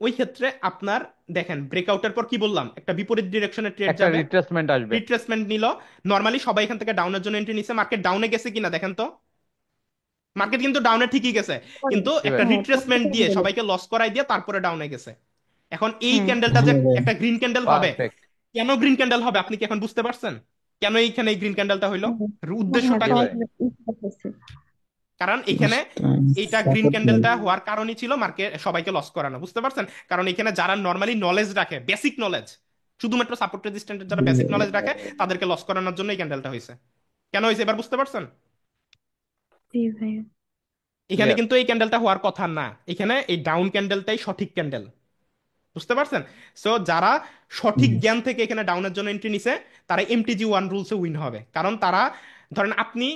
ওই ক্ষেত্রে আপনার দেখেন ব্রেকআউটের পর কি বললাম, একটা বিপরীত ডিরেকশনে ট্রেড একটা যাবে, রিট্রেসমেন্ট আসবে। রিট্রেসমেন্ট নিল। নর্মালি সবাই এখান থেকে ডাউনের জন্য এন্ট্রি নিছে, মার্কেট ডাউনে গেছে কিনা দেখেন তো। মার্কেট কিন্তু ডাউনে ঠিকই গেছে, পরে। কিন্তু জি একটা ভাই। হ্যাঁ, পরে রিট্রেসমেন্ট দিয়ে ক্যান্ডেল। সবাইকে লস করাই দিয়ে তারপরে ডাউনে গেছে। এখন এই হ্যাঁ। ক্যান্ডেলটা যে হ্যাঁ ভাই। একটা গ্রিন ক্যান্ডেল হবে, পারফেক্ট। কেন গ্রিন ক্যান্ডেল হবে আপনি কি এখন বুঝতে পারছেন? কেন এইখানে এই গ্রিন ক্যান্ডেলটা হইলো? হ্যাঁ হ্যাঁ উদ্দেশ্যটা জি কি? ফল ভাই। হয়েছে। কারণ এখানে বুঝতাম। এইটা গ্রিন সাপোর্ট নেই। ক্যান্ডেলটা হওয়ার কারণই ছিল মার্কেট সবাইকে লস করানো, বুঝতে পারছেন? কারণ এখানে যারা নর্মালি নলেজ রাখে, বেসিক নলেজ, শুধুমাত্র সাপোর্ট রেজিস্ট্যান্টের যারা জি বেসিক ভাই। নলেজ রাখে তাদেরকে লস করানোর জন্য এই ক্যান্ডেলটা হয়েছে। কেন হয়েছে এবার বুঝতে পারছেন? জি ভাইয়া। এখানে ক্লিয়ার। কিন্তু এই ক্যান্ডেলটা হওয়ার কথা না, এখানে এই ডাউন ক্যান্ডেলটাই সঠিক ক্যান্ডেল, বুঝতে পারছেন? সো যারা সঠিক হুম। জ্ঞান থেকে এখানে ডাউনের জন্য এন্ট্রি নিছে তারা MTG 1 রুলসে উইন হবে। কারণ তারা, ধরেন আপনি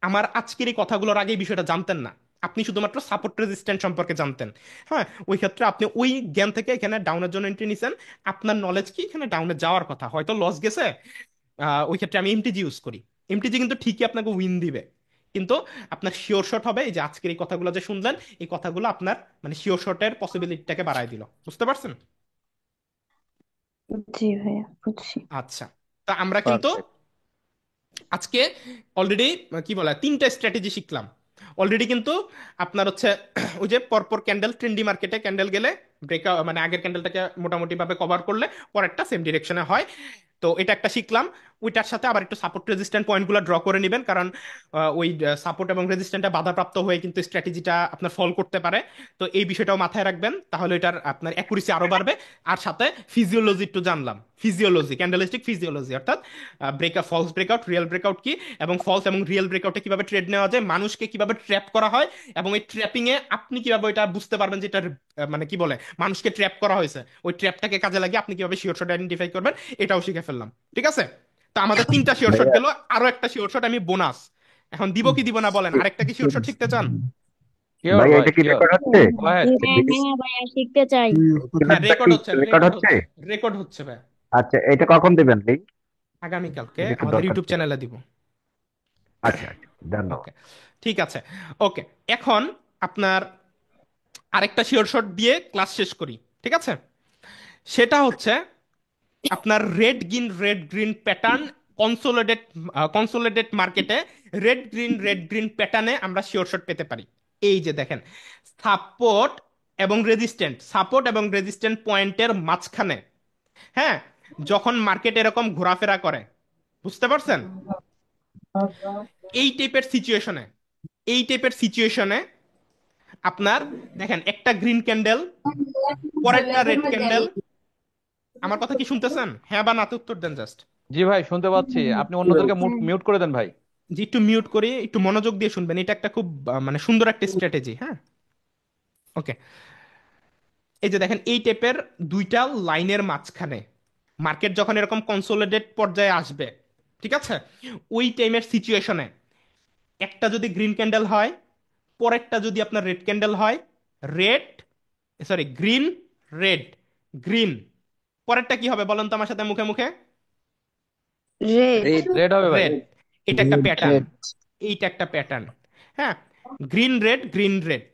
আমার আজকের এই কথাগুলোর আগে এই বিষয়টা জানতেন না, আপনি শুধুমাত্র সাপোর্ট রেজিস্ট্যান্ট সম্পর্কে জানতেন, হ্যাঁ, ওই ক্ষেত্রে আপনি ওই জ্ঞান থেকে এখানে ডাউনের জন্য এন্ট্রি নিছেন। আপনার নলেজ কি এখানে ডাউনে যাওয়ার কথা, হয়তো লস গেছে, ওই ক্ষেত্রে আমি MTG ইউজ করি। MTG কিন্তু ঠিকই আপনাকে উইন দিবে, কিন্তু আপনার শিওর শট হবে। এই যে আজকের এই কথাগুলো যে শুনলেন, এই কথাগুলো আপনার মানে শিওর শটের পসিবিলিটিটাকে বাড়ায় দিল, বুঝতে পারছেন? জি ভাইয়া, বুঝছি। আচ্ছা, তা আমরা কিন্তু পারফেক্ট। আজকে অলরেডি কি বলে তিনটা স্ট্র্যাটেজি শিখলাম অলরেডি, কিন্তু আপনার হচ্ছে ওই যে পরপর ক্যান্ডেল, ট্রেন্ডি মার্কেটে ক্যান্ডেল গেলে ব্রেকআউট মানে আগের ক্যান্ডেলটাকে মোটামুটি ভাবে কভার করলে পরেরটা সেম ডিরেকশনে হয়। তো এটা একটা শিখলাম। ওইটার সাথে আবার একটু সাপোর্ট রেজিস্ট্যান্ট পয়েন্টগুলো ড্র করে নেবেন, কারণ ওই সাপোর্ট এবং রেজিস্ট্যান্টটা বাধাপ্রাপ্ত হয়ে কিন্তু স্ট্র্যাটেজিটা আপনার ফল করতে পারে। তো এই বিষয়টাও মাথায় রাখবেন, তাহলে এটার আপনার অ্যাকুরেসি আরো বাড়বে। আর সাথে ফিজিওলজি একটু জানলাম, ফিজিওলজি, ক্যান্ডেলিস্টিক ফিজিওলজি, অর্থাৎ breakup, false breakout, real breakout কি, এবং ফলস এবং রিয়েল ব্রেকআউটে কিভাবে ট্রেড নেওয়া যায়, মানুষকে কিভাবে ট্র্যাপ করা হয়, এবং এই ট্র্যাপিং এ আপনি কিভাবে এটা বুঝতে পারবেন যে এটা মানে কি বলে মানুষকে ট্র্যাপ করা হয়েছে, ওই ট্র্যাপটাকে কাজে লাগিয়ে আপনি কিভাবে শিওর শট আইডেন্টিফাই করবেন, এটাও শিখে ফেললাম, ঠিক আছে? তো আমাদের তিনটা শিওর শট ভাইয়া গেল, আরো একটা শিওর শট আমি বোনাস এখন দিব কি দিব না বলেন? আরেকটা কি শিওর শট শিখতে চান? শিওর ভাইয়া ভাই, এটা কি শিওর। রেকর্ড হচ্ছে? Go ahead. হ্যাঁ হ্যাঁ ভাইয়া, শিখতে চাই। হ্যাঁ, রেকর্ড হচ্ছে, রেকর্ড রেকর্ড হচ্ছে? হচ্ছে, রেকর্ড হচ্ছে ভাই। আচ্ছা, এটা কখন দেবেন লিঙ্ক? আগামীকালকে এটা একটু আমাদের দরকার ইউটিউব ছিল। চ্যানেলে দিব। আচ্ছা আচ্ছা। ধন্যবাদ। ওকে, ঠিক আছে। ওকে, এখন আপনার আরেকটা শিওর শট দিয়ে ক্লাস শেষ করি, ঠিক আছে? সেটা হচ্ছে আপনার red green pattern consolidate consolidate মার্কেটে রেড গ্রিন প্যাটার্নে আমরা শিওর শট পেতে পারি। এই যে দেখেন, সাপোর্ট এবং রেজিস্ট্যান্ট পয়েন্টের মাঝখানে, হ্যাঁ, যখন মার্কেট এরকম ঘোরাফেরা করে, বুঝতে পারছেন? এই টাইপের সিচুয়েশনে এই টাইপের সিচুয়েশনে আপনার দেখেন একটা গ্রিন ক্যান্ডেল, পরেরটা রেড ক্যান্ডেল। আমার কথা কি শুনতেছেন? হ্যাঁ বা নাতে উত্তর দেন জাস্ট। জি ভাই শুনতে পাচ্ছি, আপনি অন্যদেরকে মিউট করে দেন ভাই। যে একটু মিউট করি, একটু মনোযোগ দিয়ে শুনবেন, এটা একটা খুব মানে সুন্দর একটা স্ট্র্যাটেজি। হ্যাঁ, ওকে। এই যে দেখেন, এই টাইপের দুইটা লাইনের মাঝখানে মার্কেট যখন এরকম কনসোলিডেট পর্যায়ে আসবে, ঠিক আছে, ওই টাইমের সিচুয়েশনে একটা যদি গ্রিন ক্যান্ডেল হয়, পরেরটা যদি আপনার রেড ক্যান্ডেল হয়, red, sorry, green, red, green, পরেরটা কি হবে বলেন তো আমার সাথে মুখে মুখে? রেড। রেড রেড হবে ভাই। রেড। এটা একটা রেড প্যাটার্ন, রেড এইটা একটা প্যাটার্ন। হ্যাঁ, green red green red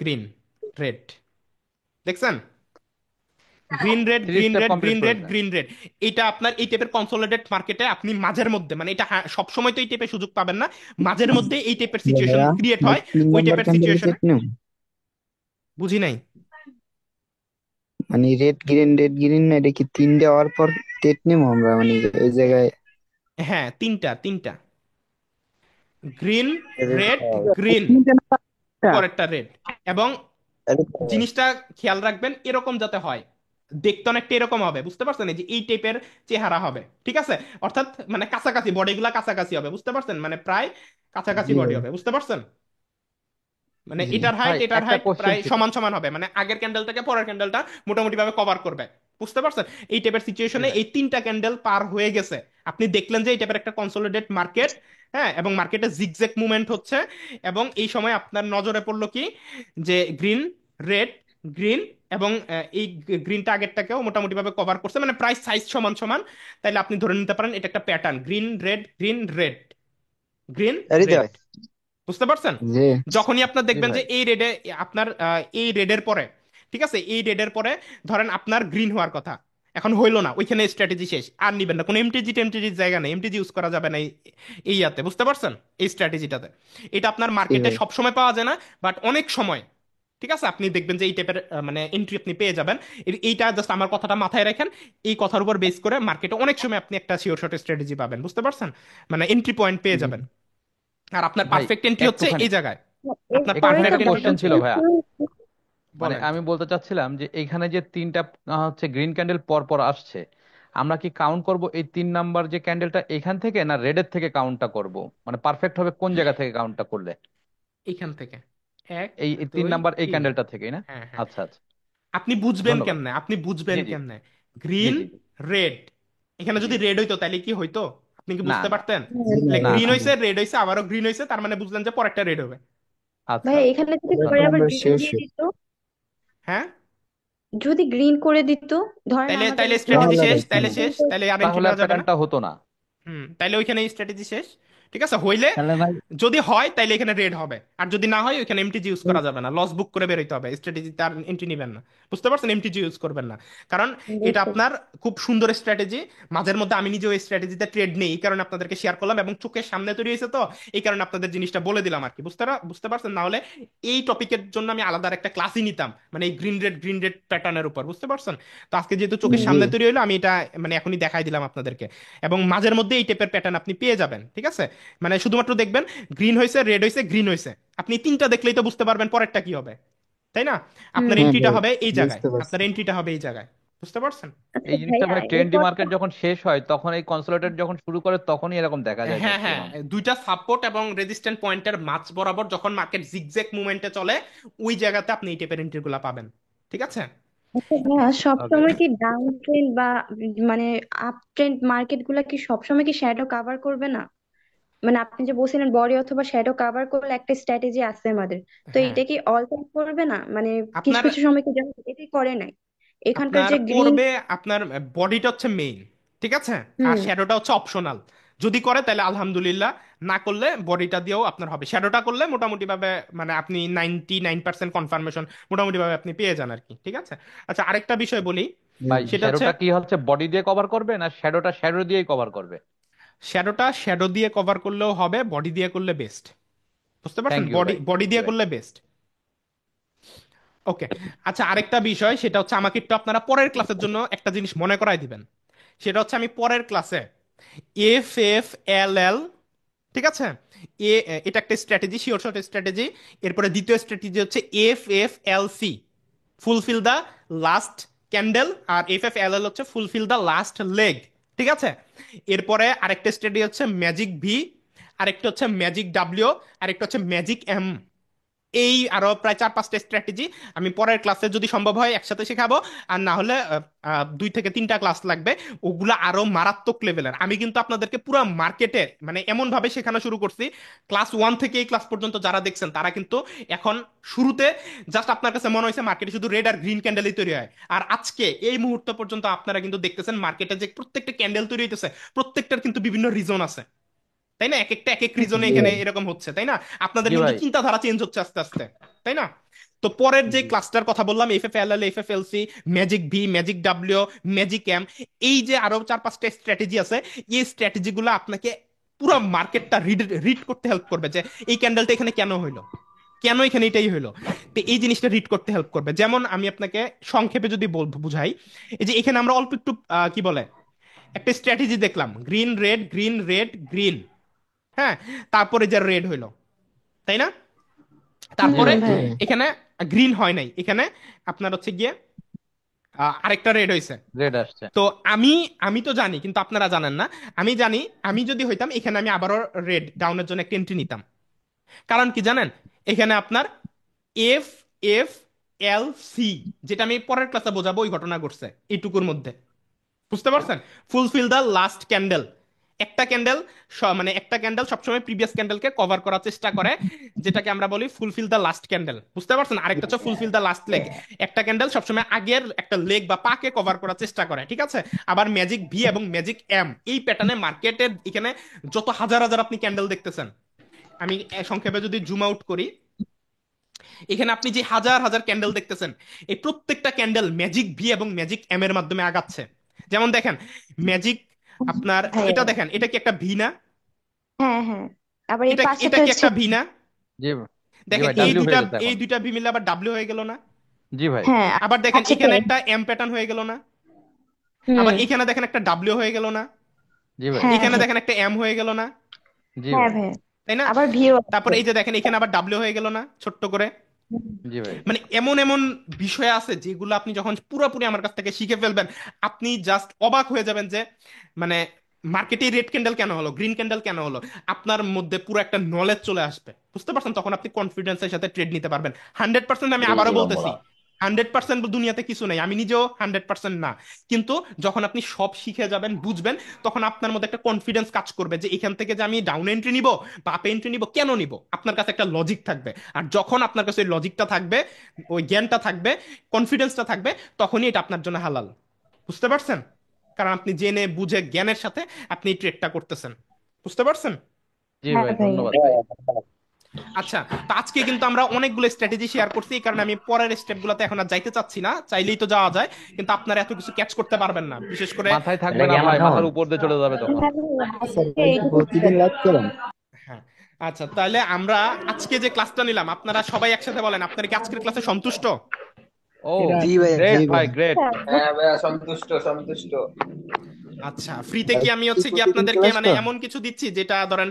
green red, দেখছেন? Green red three green step red complete green red করেছেন। Green red. এটা আপনার এই টাইপের কনসোলিডেট মার্কেটে আপনি মাঝের মধ্যে, মানে এটা সব সময় তো এই টাইপের সুযোগ পাবেন না, মাঝের মধ্যে এই টাইপের সিচুয়েশন ভাইয়া, ক্রিয়েট মানে হয়। 3 ওই নাম্বার টাইপের ক্যান্ডেল সিচুয়েশনে, কেট নিও, বুঝি নাই। মানে রেড গ্রিন না, এটা কি 3 দেওয়ার পর টেট নেবো আমরা, মানে ওই জায়গায় হ্যাঁ, তিনটা তিনটা, গ্রিন, রেড রেড, গ্রিন, পরেরটা রেড। এবং জিনিসটা খেয়াল রাখবেন, এরকম যাতে হয়, দেখতে অনেকটা এরকম হবে, বুঝতে পারছেন? এই যে এই টাইপের চেহারা হবে, ঠিক আছে? অর্থাৎ মানে কাছাকাছি, বডিগুলা কাছাকাছি হবে, বুঝতে পারছেন? মানে প্রায় কাছাকাছি জি বডি ভাই, হবে, বুঝতে পারছেন? মানে জি ভাই এটার একটা হাইট কোশ্চেন প্রায় ছিল। সমান সমান হবে, মানে আগের ক্যান্ডেলটাকে পরের ক্যান্ডেলটা মোটামুটি ভাবে কভার করবে, বুঝতে পারছেন? এই টাইপের জি সিচুয়েশনে ভাই। এই তিনটা ক্যান্ডেল পার হয়ে গেছে, আপনি দেখলেন যে এই টাইপের একটা কনসোলিডেট মার্কেট, হ্যাঁ, এবং মার্কেটে জিগজ্যাগ মুভমেন্ট হচ্ছে। এবং এই সময় আপনার নজরে পড়লো কি, যে গ্রিন, রেড, গ্রিন, এবং এই গ্রিনটা আগেরটাকেও মোটামুটি ভাবে কভার করছে, মানে প্রাইস সাইজ সমান সমান। তাইলে আপনি ধরে নিতে পারেন এটা একটা pattern, green red green red green রিতে রেড, ভাই, বুঝতে পারছেন? জি যখনই আপনার জি দেখবেন ভাই। যে এই রেডে, আপনার এই রেডের পরে, ঠিক আছে, এই রেডের পরে ধরেন আপনার গ্রিন হওয়ার কথা, এখন হইলো না, ওইখানে স্ট্র্যাটেজি শেষ, আর নিবেন না, কোনো টেমটিজির জায়গা নেই, এমটিজি ইউজ করা যাবে না এই ইয়াতে, বুঝতে পারছেন? এই স্ট্র্যাটেজিটাতে। এটা আপনার জি মার্কেটে ভাই, সবসময় পাওয়া যায় না, বাট অনেক সময়, ঠিক আছে, আপনি দেখবেন যে এই টাইপের মানে এন্ট্রি আপনি পেয়ে যাবেন। এইটা জাস্ট আমার কথাটা মাথায় রাখেন, এই কথার উপর বেস করে মার্কেটে অনেক সময় আপনি একটা শিওর শর্ট স্ট্র্যাটেজি পাবেন, বুঝতে পারছেন? মানে এন্ট্রি পয়েন্ট পেয়ে জি যাবেন। আর আপনার ভাই পারফেক্ট এন্ট্রি হচ্ছে একটুখানি এই জায়গায়, আপনার এরপরে একটুখানি তো পারফেক্ট একটা এন্ট্রিটা কোশ্চেন হচ্ছে ছিল এখানে। ভাইয়া। মানে বলেন। আমি বলতে চাচ্ছিলাম যে এইখানে যে তিনটা হচ্ছে গ্রিন ক্যান্ডেল পর পর আসছে, আমরা কি কাউন্ট করব এই 3 নাম্বার যে ক্যান্ডেলটা এখান থেকে, না রেডের থেকে কাউন্টটা করব? মানে পারফেক্ট হবে কোন জায়গা থেকে কাউন্টটা করলে? এইখান থেকে, এক, এই তিন দুই, নাম্বার এই তিন। ক্যান্ডেলটা থেকেই না? হ্যাঁ, হ্যাঁ। আচ্ছা আচ্ছা, আপনি বুঝবেন ধন্যবাদ। কেমনে, জি জি জি গ্রিন, জি জি রেড, এখানে জি। যদি রেড হইতো তাহলে কি হইতো? আপনি কি না বুঝতে না পারতেন? জি না, না গ্রিন না। হইছে, রেড হইছে, আবারও গ্রিন হইছে, তার মানে বুঝলেন যে পরেরটা রেড হবে। আচ্ছা ভাই আচ্ছা, এখানে যদি পরে তারপর ধন্যবাদ। আবার আমরা গ্রিন শেষ। দিয়ে দিত, হ্যাঁ, যদি গ্রিন করে দিত, ধরেন তাইলে আমাদের তাইলে স্ট্র্যাটেজি লস, তাহলে আর শেষ, হতো তাইলে না, শেষ, তাইলে আর এন্ট্রি তাহলে আর নেওয়া যাবে না। প্যাটার্নটা হতো না। তাইলে ওইখানে স্ট্র্যাটেজি শেষ, ঠিক আছে? হইলে, তাহলে ভাই যদি হয় তাইলে এখানে রেড হবে, আর যদি না হয় ওইখানে এমটিজি ইউজ করা যাবে না, লস বুক করে বেরোতে হবে, স্ট্র্যাটেজি তার এন্ট্রি নেবেন না, বুঝতে পারছেন? এমটিজি ইউজ করবেন না, কারণ এটা বুঝতে আপনার খুব সুন্দর স্ট্র্যাটেজি। মাঝের মধ্যে আমি নিজে ওই স্ট্র্যাটেজিতে ট্রেড নেই, এই কারণে আপনাদেরকে শেয়ার করলাম, এবং চোখের সামনে তৈরি হয়েছে তো, এই কারণে আপনাদের জিনিসটা বলে দিলাম আর কি, বুঝতে পারছেন? না হলে এই টপিকের জন্য আমি আলাদা একটা ক্লাসই নিতাম, মানে এই গ্রিন রেড প্যাটার্নের উপর, বুঝতে পারছেন? তো আজকে যেহেতু চোখের জি সামনে তৈরি হলো, আমি এটা মানে এখনই দেখাই দিলাম আপনাদেরকে। এবং মাঝের মধ্যে এই টাইপের প্যাটার্ন আপনি পেয়ে যাবেন, ঠিক আছে? মানে শুধুমাত্র দেখবেন গ্রিন হয়েছে, রেড হয়েছে, গ্রিন হয়েছে, আপনি তিনটা দেখলেই তো বুঝতে পারবেন পরেরটা কি হবে, তাই না? আপনার হুম। হ্যাঁ এন্ট্রিটা ভাই, হবে এই জায়গায়, বুঝতে পারছি। বুঝতে পারছেন? আচ্ছা এই জিনিসটা ভাইয়া, ভাই ট্রেন্ডি এরপর মার্কেট যখন শেষ হয় তখন এই কনসোলিডেট যখন শুরু করে তখনই এরকম দেখা যায় হ্যাঁ, হ্যাঁ, ম্যাক্সিমাম। দুইটা সাপোর্ট এবং রেজিস্ট্যান্ট পয়েন্টের মাঝ বরাবর যখন মার্কেট জিগজ্যাগ মুভমেন্টে চলে, ওই জায়গাতে আপনি এই টাইপের এন্ট্রিগুলো পাবেন, ঠিক আছে? আচ্ছা ভাইয়া, ওকে। সবসময় কি ডাউন ট্রেন্ড বা মানে আপ ট্রেন্ড মার্কেট গুলা কি সবসময় কি শ্যাডো কভার করবে না? মানে আপনি যে বলছিলেন বডি অথবা শ্যাডো কভার করলে একটা স্ট্র্যাটেজি আছে আমাদের, তো হ্যাঁ, এইটা কি অল টাইম করবে না? মানে কিছু আপনার কিছু সময় কি যেমন এটাই করে নাই এখানকার আপনার যে গ্রিন। করবে, আপনার বডিটা হচ্ছে মেইন, ঠিক আছে, আর হুম। শ্যাডোটা হচ্ছে অপশনাল। যদি করে তাহলে আলহামদুলিল্লাহ, না করলে বডিটা দিয়েও আপনার হবে। শ্যাডোটা করলে মোটামুটি ভাবে মানে আপনি 99% কনফার্মেশন মোটামুটি ভাবে আপনি পেয়ে যান আর কি, ঠিক আছে। আচ্ছা, আরেকটা বিষয় বলি, ভাই সেটা হচ্ছে শ্যাডোটা কি হচ্ছে বডি দিয়ে কভার করবে না শ্যাডোটা শ্যাডো দিয়েই কভার করবে? শ্যাডোটা শ্যাডো দিয়ে কভার করলেও হবে, বডি দিয়ে করলে বেস্ট। বুঝতে পারছেন, থ্যাংক ইউ বডি ভাই। বডি দিয়ে করলে বেস্ট। ওকে। আচ্ছা, আরেকটা বিষয় সেটা হচ্ছে আমাকে একটু আপনারা পরের ক্লাসের জন্য একটা জিনিস মনে করাই দিবেন। সেটা হচ্ছে আমি পরের ক্লাসে FFLL, ঠিক আছে, এ, এটা একটা স্ট্র্যাটেজি, শিওর শর্ট স্ট্র্যাটেজি। এরপরে দ্বিতীয় স্ট্র্যাটেজি হচ্ছে FFLC, fulfil the last candle, আর FFLL হচ্ছে ফুলফিল দ্য লাস্ট লেগ, ঠিক আছে। এরপরে আরেকটা স্ট্র্যাটেজি হচ্ছে ম্যাজিক ভি, আরেকটা হচ্ছে ম্যাজিক ডাব্লিউ, আরেকটা হচ্ছে ম্যাজিক এম। এই আরো প্রায় 4-5টা স্ট্র্যাটেজি আমি পরের ক্লাসে যদি সম্ভব হয় একসাথে শেখাবো, আর না হলে 2 থেকে 3টা ক্লাস লাগবে। ওগুলা আরো মারাত্মক লেভেলের। আমি কিন্তু আপনাদেরকে পুরো মার্কেটে মানে এমন ভাবে শেখানো শুরু করছি, ক্লাস 1 থেকে এই ক্লাস পর্যন্ত যারা দেখছেন তারা কিন্তু এখন শুরুতে জাস্ট আপনার কাছে মনে হয়েছে মার্কেটে শুধু রেড আর গ্রিন ক্যান্ডেলই তৈরি হয়, আর আজকে এই মুহূর্ত পর্যন্ত আপনারা কিন্তু দেখতেছেন মার্কেটে যে প্রত্যেকটা ক্যান্ডেল তৈরি হইতেছে প্রত্যেকটার কিন্তু বিভিন্ন রিজন আছে, তাই না? এক একটা এক এক রিজনে জি এখানে ভাই। এরকম হচ্ছে, তাই না? আপনাদের জি কিন্তু ভাই। চিন্তাধারা চেঞ্জ হচ্ছে আস্তে আস্তে, তাই না? তো পরের যে ক্লাসটার কথা বললাম, FFLL, FFLC, magic V, magic W, magic M, এই যে আরো 4-5টা স্ট্র্যাটেজি আছে, এই স্ট্র্যাটেজিগুলো আপনাকে পুরো মার্কেটটা রিড রিড করতে হেল্প করবে যে এই ক্যান্ডেলটা এখানে কেন হইলো, কেন এখানে এটাই হইলো। তো এই জিনিসটা রিড করতে হেল্প করবে। যেমন আমি আপনাকে সংক্ষেপে যদি বুঝাই, এই যে এখানে আমরা অল্প একটু কি বলে একটা স্ট্র্যাটেজি দেখলাম, green red green red green, হ্যাঁ, তারপরে যে রেড হইলো, তাই না? জি তারপরে ভাই। জি ভাই। ভাই। এখানে গ্রিন হয় নাই, এখানে আপনার হচ্ছে গিয়ে আরেকটা রেড হয়েছে। রেড আসছে। তো আমি আমি তো জানি কিন্তু আপনারা জানেন না। আমি জানি আমি যদি হইতাম এখানে আমি আবারও রেড ডাউনের জন্য একটা এন্ট্রি নিতাম। কারণ কি জানেন, এখানে আপনার FFLC, যেটা আমি পরের ক্লাসে বোঝাবো, ওই ঘটনা ঘটছে এইটুকুর মধ্যে। বুঝতে পারছেন? Fulfil the last candle. একটা ক্যান্ডেল মানে একটা ক্যান্ডেল সবসময় প্রিভিয়াস ক্যান্ডেলকে কভার করার চেষ্টা করে, যেটাকে আমরা বলি ফুলফিল দ্য লাস্ট ক্যান্ডেল। বুঝতে পারছেন? আরেকটা হচ্ছে ফুলফিল দ্য লাস্ট লেগ। একটা ক্যান্ডেল সবসময় আগের একটা লেগ বা পাকে কভার করার চেষ্টা করে, ঠিক আছে। আবার ম্যাজিক ভি এবং ম্যাজিক এম, এই প্যাটার্নে মার্কেটের এখানে যত হাজার হাজার আপনি ক্যান্ডেল দেখতেছেন, আমি সংক্ষেপে যদি জুম আউট করি, এখানে আপনি যে হাজার হাজার ক্যান্ডেল দেখতেছেন, এই প্রত্যেকটা ক্যান্ডেল ম্যাজিক ভি এবং ম্যাজিক এম এর মাধ্যমে আগাচ্ছে। যেমন দেখেন ম্যাজিক, আপনার ভাইয়া। এটা দেখেন, এটা কি একটা ভি না? হ্যাঁ হ্যাঁ, আবার এই এটা এটা পাশেরটা কি হচ্ছে। একটা ভি না? জি। জি দেখেন ভাই, এই ডাব্লিউ দুইটা, হয়ে গেছে এই এখন। দুইটা ভি মিলে আবার ডাব্লিউ হয়ে গেল না? জি ভাই। হ্যাঁ, আবার দেখেন পাশেরটা এখানে এম। একটা এম প্যাটার্ন হয়ে গেল না? হুম। আবার এখানে দেখেন একটা ডাব্লিউ হয়ে গেল না? জি ভাই। হ্যাঁ এখানে হ্যাঁ। দেখেন একটা এম হয়ে গেল না? জি হ্যাঁ ভাই। ভাইয়া, তাই না? আবার ভিও তারপর আছে। এই যে দেখেন এখানে আবার ডাব্লিউ হয়ে গেল না ছোট্ট করে? জি ভাই। মানে এমন এমন বিষয় আছে যেগুলো আপনি যখন পুরোপুরি আমার কাছ থেকে শিখে ফেলবেন, আপনি জাস্ট অবাক হয়ে যাবেন যে মানে মার্কেটে রেড ক্যান্ডেল কেন হলো, গ্রিন ক্যান্ডেল কেন হলো। আপনার মধ্যে পুরো একটা নলেজ চলে আসবে, বুঝতে পারছেন? তখন আপনি কনফিডেন্সের সাথে ট্রেড নিতে পারবেন 100%। আমি আবারও বলতেছি 100% দুনিয়াতে কিছু নেই, আমি নিজেও 100% না। কিন্তু যখন আপনি সব শিখে যাবেন, বুঝবেন, তখন আপনার মধ্যে একটা কনফিডেন্স কাজ করবে যে এখান থেকে যে আমি ডাউন এন্ট্রি নিব বা আপ এন্ট্রি নিব, কেন নিব। আপনার কাছে একটা লজিক থাকবে, আর যখন আপনার কাছে ওই লজিকটা থাকবে, ওই জ্ঞানটা থাকবে, কনফিডেন্সটা থাকবে, তখনই এটা আপনার জন্য হালাল। বুঝতে পারছেন? কারণ আপনি জেনে বুঝে জ্ঞানের সাথে আপনি ট্রেডটা করতেছেন। বুঝতে পারছেন? জি হ্যাঁ ভাই, ভাইয়া। ধন্যবাদ ভাই। আচ্ছা, তো আজকে কিন্তু আমরা অনেকগুলো স্ট্র্যাটেজি শেয়ার করছি, এই কারণে আমি পরের স্টেপগুলোতে এখন আর যাইতে চাচ্ছি না। চাইলেই তো যাওয়া যায়, কিন্তু আপনারা এত কিছু ক্যাচ করতে পারবেন না, বিশেষ করে মাথায় থাকবে না ভাই, মাথার উপর দিয়ে চলে যাবে তখন। হ্যাঁ ভাইয়া, স্যার আজকে ভাই কি এইটুকু প্রতিদিন লাইভ করেন? হ্যাঁ। আচ্ছা, তাহলে আমরা আজকে যে ক্লাসটা নিলাম, আপনারা সবাই একসাথে বলেন আপনারা কি আজকের ক্লাসে সন্তুষ্ট? ও জি ভাই, গ্রেট জি ভাই, ভাই। গ্রেট। হ্যাঁ ভাইয়া, সন্তুষ্ট সন্তুষ্ট। আচ্ছা, ফ্রিতে ভাই কি আমি কি হচ্ছে কি প্রতিদিন আপনাদেরকে ক্লাস মানে করেন? এমন কিছু দিচ্ছি যেটা ধরেন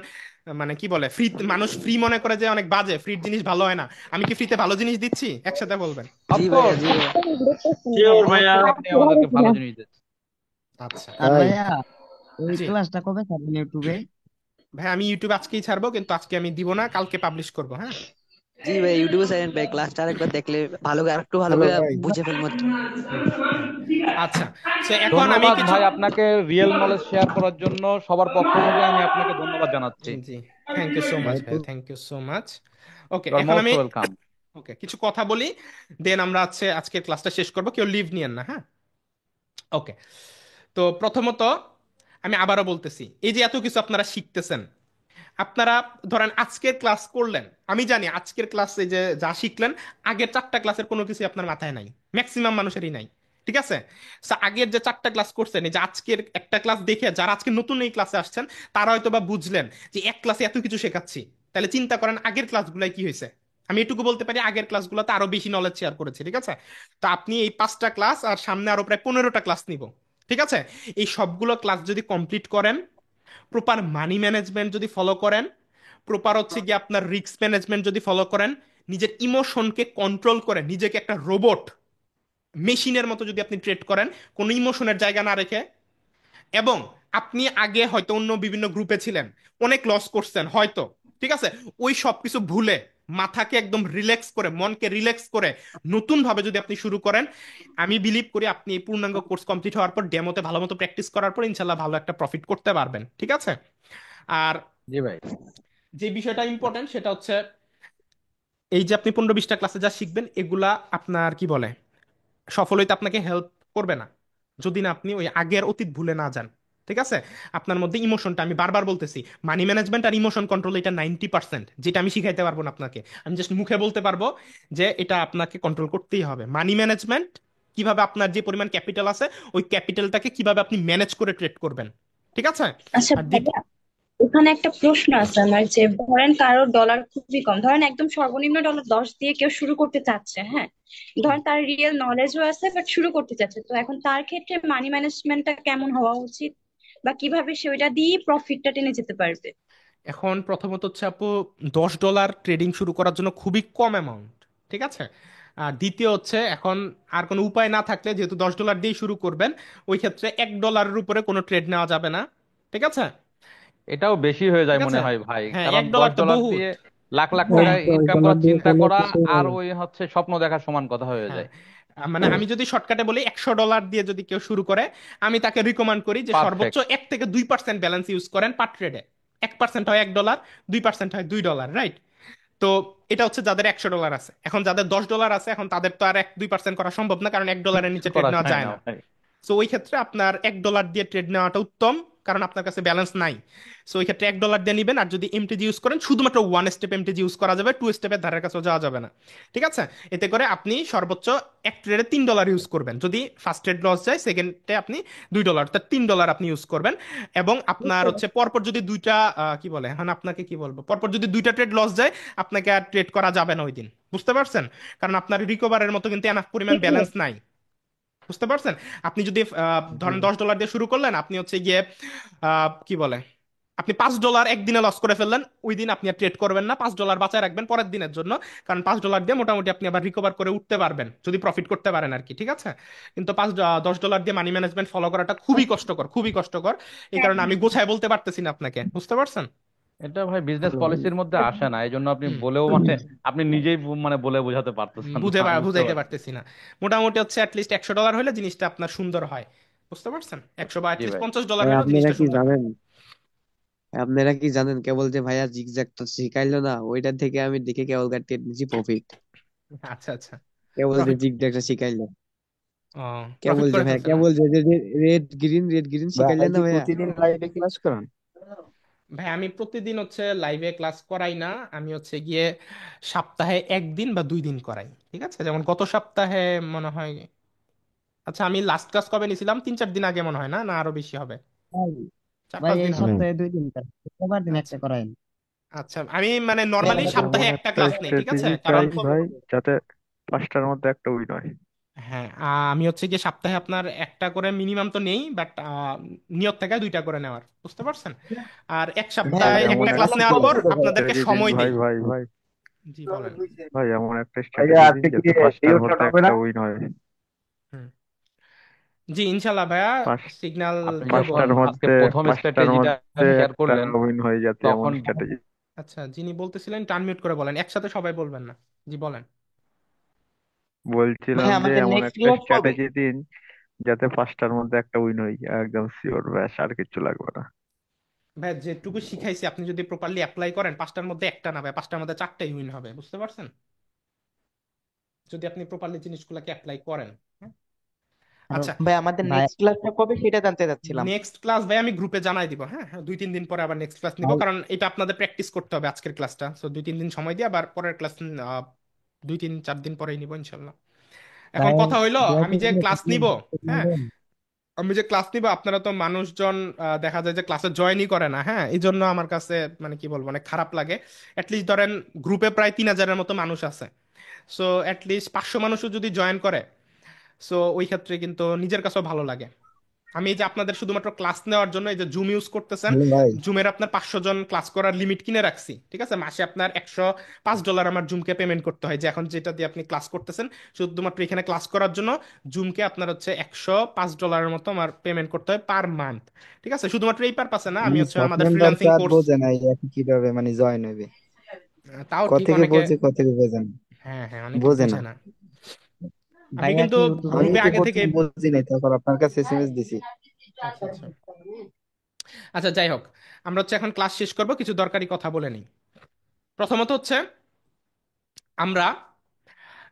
মানে কি বলে, ফ্রি মানুষ ফ্রি মনে করে যে অনেক বাজে, ফ্রির জিনিস ভালো হয় না। আমি কি ফ্রিতে ভালো জিনিস দিচ্ছি? একসাথে বলবেন। অফ জি ভাইয়া, কোর্স। জি ভাইয়া। শিওর ভাইয়া। অবশ্যই আপনি আমাদেরকে ভালো জিনিস দিচ্ছেন। আচ্ছা। আর তাই ভাইয়া ওই জি ক্লাসটা কবে ছাড়বেন ইউটিউবে? ভাই, আমি ইউটিউবে আজকেই ছাড়বো, কিন্তু আজকে আমি দিব না, কালকে পাবলিশ করবো। হ্যাঁ। জি ভাই, ইউটিউবে সাইলেন্ট ভাই, ক্লাসটা আরেকবার দেখলে ভালো করে আরেকটু ভালো হ্যালো করে ভাই। বুঝে ফেলবো আর কি। হ্যাঁ। আচ্ছা, তো এখন আমি ধন্যবাদ কিছু ভাই আপনাকে রিয়েল নলেজ শেয়ার করার জন্য। সবার পক্ষ থেকে আমি আপনাকে ধন্যবাদ জানাচ্ছি। জি জি, থ্যাংক ইউ সো মাচ ভাই ভাই, thank you so much. Okay, you are এখন মোস্ট আমি ওয়েলকাম। ওকে কিছু কথা বলি, দেন আমরা হচ্ছে আজকের ক্লাসটা শেষ করবো। কেউ লিভ নিয়েন না, হ্যাঁ? ওকে। তো প্রথমত আমি আবারও বলতেছি, এই যে এত কিছু আপনারা শিখতেছেন, আপনারা ধরেন আজকের ক্লাস করলেন, আমি জানি আজকের ক্লাসে যে যা শিখলেন আগের 4টা ক্লাসের কোনো কিছু আপনার মাথায় নাই, ম্যাক্সিমাম মানুষেরই নাই। ঠিক আছে? So, আগের যে 4টা ক্লাস করছেন, এই যে আজকের একটা ক্লাস দেখে যারা আজকে নতুন এই ক্লাসে আসছেন তারা হয়তো বা বুঝলেন যে এক ক্লাসে এত কিছু শেখাচ্ছি, তাহলে চিন্তা করেন আগের ক্লাসগুলোয় কি হয়েছে। আমি এটুকু বলতে পারি আগের ক্লাসগুলোতে আরো বেশি নলেজ শেয়ার করেছি। ঠিক আছে? তো আপনি এই 5টা ক্লাস আর সামনে আরো প্রায় 15টা ক্লাস নিব। ঠিক আছে? এই সবগুলো ক্লাস যদি কমপ্লিট করেন, প্রপার মানি ম্যানেজমেন্ট যদি ফলো করেন, প্রপার হচ্ছে গিয়ে আপনার রিস্ক ম্যানেজমেন্ট যদি ফলো করেন, নিজের ইমোশনকে কন্ট্রোল করে নিজেকে একটা রোবট মেশিনের মতো যদি আপনি ট্রেড করেন, কোনো ইমোশনের জায়গা না রেখে, এবং আপনি আগে হয়তো অন্য বিভিন্ন গ্রুপে ছিলেন, অনেক লস করছেন হয়তো, ঠিক আছে, ওই সব কিছু ভুলে মাথাকে একদম রিল্যাক্স করে, মনকে রিল্যাক্স করে নতুন ভাবে যদি আপনি শুরু করেন, আমি বিলিভ করি আপনি এই পূর্ণাঙ্গ কোর্স কমপ্লিট হওয়ার পর ডেমোতে ভালো মতো প্র্যাকটিস করার পর ইনশাল্লাহ ভালো একটা প্রফিট করতে পারবেন। ঠিক আছে? আর জি ভাই। যে বিষয়টা ইম্পর্টেন্ট সেটা হচ্ছে এই যে আপনি 15-20টা ক্লাসে যা শিখবেন এগুলা আপনার কি বলে সফল হইতে আপনাকে হেল্প করবে না যদি না আপনি ওই আগের অতীত ভুলে না যান। ঠিক আছে? আপনার মধ্যে ইমোশনটা, আমি বারবার বলতেছি, মানি ম্যানেজমেন্ট আর ইমোশন কন্ট্রোল এটা 90%, যেটা আমি শিখাইতে পারবো না আপনাকে। আমি জাস্ট মুখে বলতে পারবো যে এটা আপনাকে কন্ট্রোল করতেই হবে। মানি ম্যানেজমেন্ট, কিভাবে আপনার যে পরিমাণ ক্যাপিটাল আছে ওই ক্যাপিটালটাকে কিভাবে আপনি ম্যানেজ করে ট্রেড করবেন। ঠিক আছে? আচ্ছা আর ভাইয়া, ওখানে একটা প্রশ্ন আছে আমার, যে ধরেন কারোর ডলার খুবই কম, ধরেন একদম সর্বনিম্ন $10 দিয়ে কেউ শুরু করতে চাচ্ছে, হ্যাঁ, ধরেন তার রিয়েল নলেজও আছে বাট শুরু করতে চাচ্ছে, তো এখন তার ক্ষেত্রে মানি ম্যানেজমেন্টটা কেমন হওয়া উচিত, বা কিভাবে সে ওইটা দিয়ে প্রফিটটা টেনে যেতে পারবে? এখন প্রথমত হচ্ছে আপু, $10 ট্রেডিং শুরু করার জন্য খুবই কম অ্যামাউন্ট। ঠিক আছে? আর দ্বিতীয় হচ্ছে এখন আর কোনো উপায় না থাকলে, যেহেতু $10 দিয়ে শুরু করবেন, ওই ক্ষেত্রে $1 উপরে কোনো ট্রেড নেওয়া যাবে না। ঠিক আছে? এটাও বেশি হয়ে ঠিক যায় আছে? মনে হয় ভাই, হ্যাঁ, কারণ দশ $1 তো ডলার বহুত। দিয়ে লাখ লাখ ওই টাকা দশ ইনকাম ডলার করার দিয়ে চিন্তা করলে করা কিছু আর ওই হচ্ছে স্বপ্ন দেখার সমান কথা হয়ে হ্যাঁ, যায়। মানে আমি যদি শর্টকাটে বলি, $100 দিয়ে যদি কেউ শুরু করে, আমি তাকে রিকমেন্ড করি যে সর্বোচ্চ পারফেক্ট। 1 থেকে 2% ব্যালেন্স ইউজ করেন পার ট্রেডে। 1% হয় $1, 2% হয় $2, রাইট? তো এটা হচ্ছে যাদের $100 আছে। এখন যাদের $10 আছে, এখন তাদের তো আর 1-2% করা সম্ভব না, কারণ $1 কিচ্ছু নিচে ট্রেড করা নেওয়া যায় যায় না না। ভাই। সো ওই ক্ষেত্রে আপনার $1 দিয়ে ট্রেড নেওয়াটা উত্তম, কারণ আপনার কাছে ব্যালেন্স নাই। সো ওই ক্ষেত্রে $1 দিয়ে নিবেন। আর যদি এমটিজি ইউজ করেন, শুধুমাত্র 1 স্টেপ এমটিজি ইউজ করা যাবে, 2 স্টেপের ধারের কাছেও যাওয়া যাবে না। ঠিক আছে? এতে করে আপনি সর্বোচ্চ এক ট্রেডে $3 ইউজ করবেন। যদি ফার্স্ট ট্রেড লস যায়, সেকেন্ডে আপনি $2, তার $3 আপনি ইউজ করবেন। এবং আপনার হচ্ছে পরপর যদি দুইটা কি বলে, এখন আপনাকে কি বলবো, পরপর যদি দুইটা ট্রেড লস যায়, আপনাকে আর ট্রেড করা যাবে না ওই দিন। বুঝতে পারছেন? কারণ আপনার রিকভারের মতো কিন্তু এনাফ পরিমাণ ব্যালেন্স নাই। বুঝতে পারছেন? আপনি যদি জি। ধরেন $10 দিয়ে শুরু করলেন, আপনি হচ্ছে গিয়ে কি বলে, আপনি $5 একদিনে লস করে ফেললেন, ওই দিন আপনি আর ট্রেড করবেন না, $5 বাঁচায় রাখবেন পরের দিনের জন্য। কারণ $5 দিয়ে মোটামুটি আপনি আবার রিকভার করে উঠতে পারবেন যদি প্রফিট করতে পারেন আর কি। ঠিক আছে? কিন্তু $10 দিয়ে মানি ম্যানেজমেন্ট ফলো করাটা খুবই কষ্টকর, খুবই কষ্টকর। এই কারণে আমি গোছায় বলতে পারতেছি না আপনাকে। বুঝতে পারছেন? এটা ভাই বিজনেস ভালো ভাই। পলিসির মধ্যে আসে না, এই জন্য আপনি হুম। বলেও মানে আপনি নিজেই মানে বলে বোঝাতে পারতেছেন না, আমি বুঝতে বুঝাইতে পারছি। পারতেছি না। মোটামুটি হচ্ছে অ্যাটলিস্ট $100 হলে জিনিসটা আপনার সুন্দর হয়। বুঝতে পারছেন? 100 বা জি অ্যাটলিস্ট ভাই। $50 ভাই হলেও আপনারা জিনিসটা কি সুন্দর হয়। জানেন, আপনারা কি জানেন, কেবল যে ভাইয়া জিগজ্যাগটা শিখাইলো না, ওইটা থেকে আমি দেখে কেবল কাটতে নিয়েছি প্রফিট। আচ্ছা, আচ্ছা। কেবল যে প্রফিট। জিগজ্যাগটা শিখাইলো, ও, প্রফিট কেবল যে করে ভাইয়া, ফেলছে না? কেবল যে রেড গ্রিন ভাই শিখাইলেন না কি ভাইয়া। প্রতিদিন লাইভে ক্লাস করান? ভাই আমি প্রতিদিন হচ্ছে লাইভে ক্লাস করাই না, আমি হচ্ছে গিয়ে সপ্তাহে 1 দিন বা 2 দিন করাই। ঠিক আছে? যেমন গত সপ্তাহে মনে হয়, আচ্ছা আমি লাস্ট ক্লাস কবে নিয়েছিলাম, 3-4 দিন আগে মনে হয়, না না আরো বেশি হবে, ভাই, চার ভাই পাঁচ এই দিন হবে। হুম। সপ্তাহে 2 দিন করেন, শুক্রবার দিন আচ্ছা, একটা করাইন। আচ্ছা, আমি মানে নর্মালি সপ্তাহে এমন একটা একটা ক্লাস নেই। ঠিক আছে? স্ট্র্যাটেজি কারণ চাই ভাই, যাতে 5টার মধ্যে একটা উইন হয়। হ্যাঁ, আমি হচ্ছে গিয়ে সপ্তাহে আপনার একটা করে মিনিমাম তো নেই, বাট নিয়ত থেকে 2টা করে নেওয়ার। বুঝতে পারছেন? আর এক ভাই ভাই সপ্তাহে আমাকে এমন একটা ক্লাস মিনিমাম নেওয়ার একটা পর কত দেবে? আপনাদেরকে স্ট্র্যাটেজি দিন সময় ভাই, দেই। ভাই ভাই জি বলেন। ভাই এমন একটা ভাইয়া স্ট্র্যাটেজি দিন আজকে কি যাতে 5টার ডিউ শট মধ্যে হবে না? একটা উইন হয়। হুম। জি ইনশাল্লাহ ভাইয়া, পাঁচ সিগন্যাল আপনি দেব যখন পাঁচটার আমি। আজকে মধ্যে প্রথম 5টার স্ট্র্যাটেজিটা মধ্যে শেয়ার একটা করলেন উইন হয়ে যাতে এমন তখন স্ট্র্যাটেজি। আচ্ছা, যিনি বলতেছিলেন টার্ন মিউট করে বলেন, একসাথে সবাই বলবেন না। জি বলেন। ভাই বলছিলাম যে আমাদের এমন নেক্সট একটা ক্লাস কবে? স্ট্র্যাটেজি দিন যাতে 5টার মধ্যে একটা উইন হই, একদম শিওর, ব্যাস আর কিছু লাগবে না। ভাই যেটুকু শিখাইছি আপনি যদি প্রপারলি অ্যাপ্লাই করেন, 5টার মধ্যে একটা না ভাই, 5টার মধ্যে 4টাই উইন হবে। বুঝতে পারছেন? যদি আপনি প্রপারলি জিনিসগুলোকে অ্যাপ্লাই করেন। হ্যাঁ? আর আচ্ছা, ভাই আমাদের ভাই নেক্সট ক্লাসটা কবে সেটা জানতে চাচ্ছিলাম। নেক্সট ক্লাস ভাই আমি গ্রুপে জানাই দিব। হ্যাঁ হ্যাঁ, 2-3 দিন পরে আবার নেক্সট ক্লাস নিব, ভাই কারণ এটা আপনাদের প্র্যাকটিস করতে হবে আজকের ক্লাসটা। সো 2-3 দিন সময় দিয়ে আবার পরের ক্লাস 2-3-4 দিন পরেই নিব ইনশাল্লাহ। এখন ভাই কথা হইলো, আমি যে ক্লাসে ক্লাস নিব, হ্যাঁ আমি যে ক্লাস নিব, আপনারা তো মানুষজন দেখা যায় যে ক্লাসে জয়েনই করে না। হ্যাঁ, এই জন্য আমার কাছে মানে কি বলবো, অনেক খারাপ লাগে। অ্যাটলিস্ট ধরেন গ্রুপে প্রায় 3,000-এর মতো মানুষ আছে। সো অ্যাটলিস্ট 500 মানুষও যদি জয়েন করে, সো ওই ক্ষেত্রে কিন্তু নিজের কাছেও ভালো লাগে। আমি এই যে আপনাদের শুধুমাত্র ক্লাস নেওয়ার জন্য এই যে জুম ইউজ করতেছেন, হ্যালো ভাই। জুমের আপনার 500 জন ক্লাস করার লিমিট কিনে রাখছি। ঠিক আছে, মাসে আপনার $105 আমার জুমকে পেমেন্ট করতে হয়, যে এখন যেটা দিয়ে আপনি ক্লাস করতেছেন, শুধুমাত্র এখানে ক্লাস করার জন্য জুমকে আপনার হচ্ছে $105 মতো আমার পেমেন্ট করতে হয় পার মান্থ। ঠিক আছে, শুধুমাত্র এই পারপাসে না, আমি মানে হচ্ছে শর্ট আমাদের মেম্বার তো ফ্রিল্যান্সিং আর কোর্স, বোঝে না এখন কিভাবে মানে জয়েন হবে। তাও ঠিক কত থেকে অনেকে, বোঝে কত থেকে বোঝে না। হ্যাঁ হ্যাঁ, অনেকে বোঝে না। বুঝে না। আমি ভাইয়া কিন্তু কি ইউটিউবে আমি গ্রুপে তো আগে থেকে, প্রথম বুঝি নাই, তারপর আপনার কাছে এসএমএস দিছি। আচ্ছা আচ্ছা, আচ্ছা যাই হোক, আমরা হচ্ছে এখন ক্লাস শেষ করব, কিছু দরকারি কথা বলে নিই। প্রথমত হচ্ছে আমরা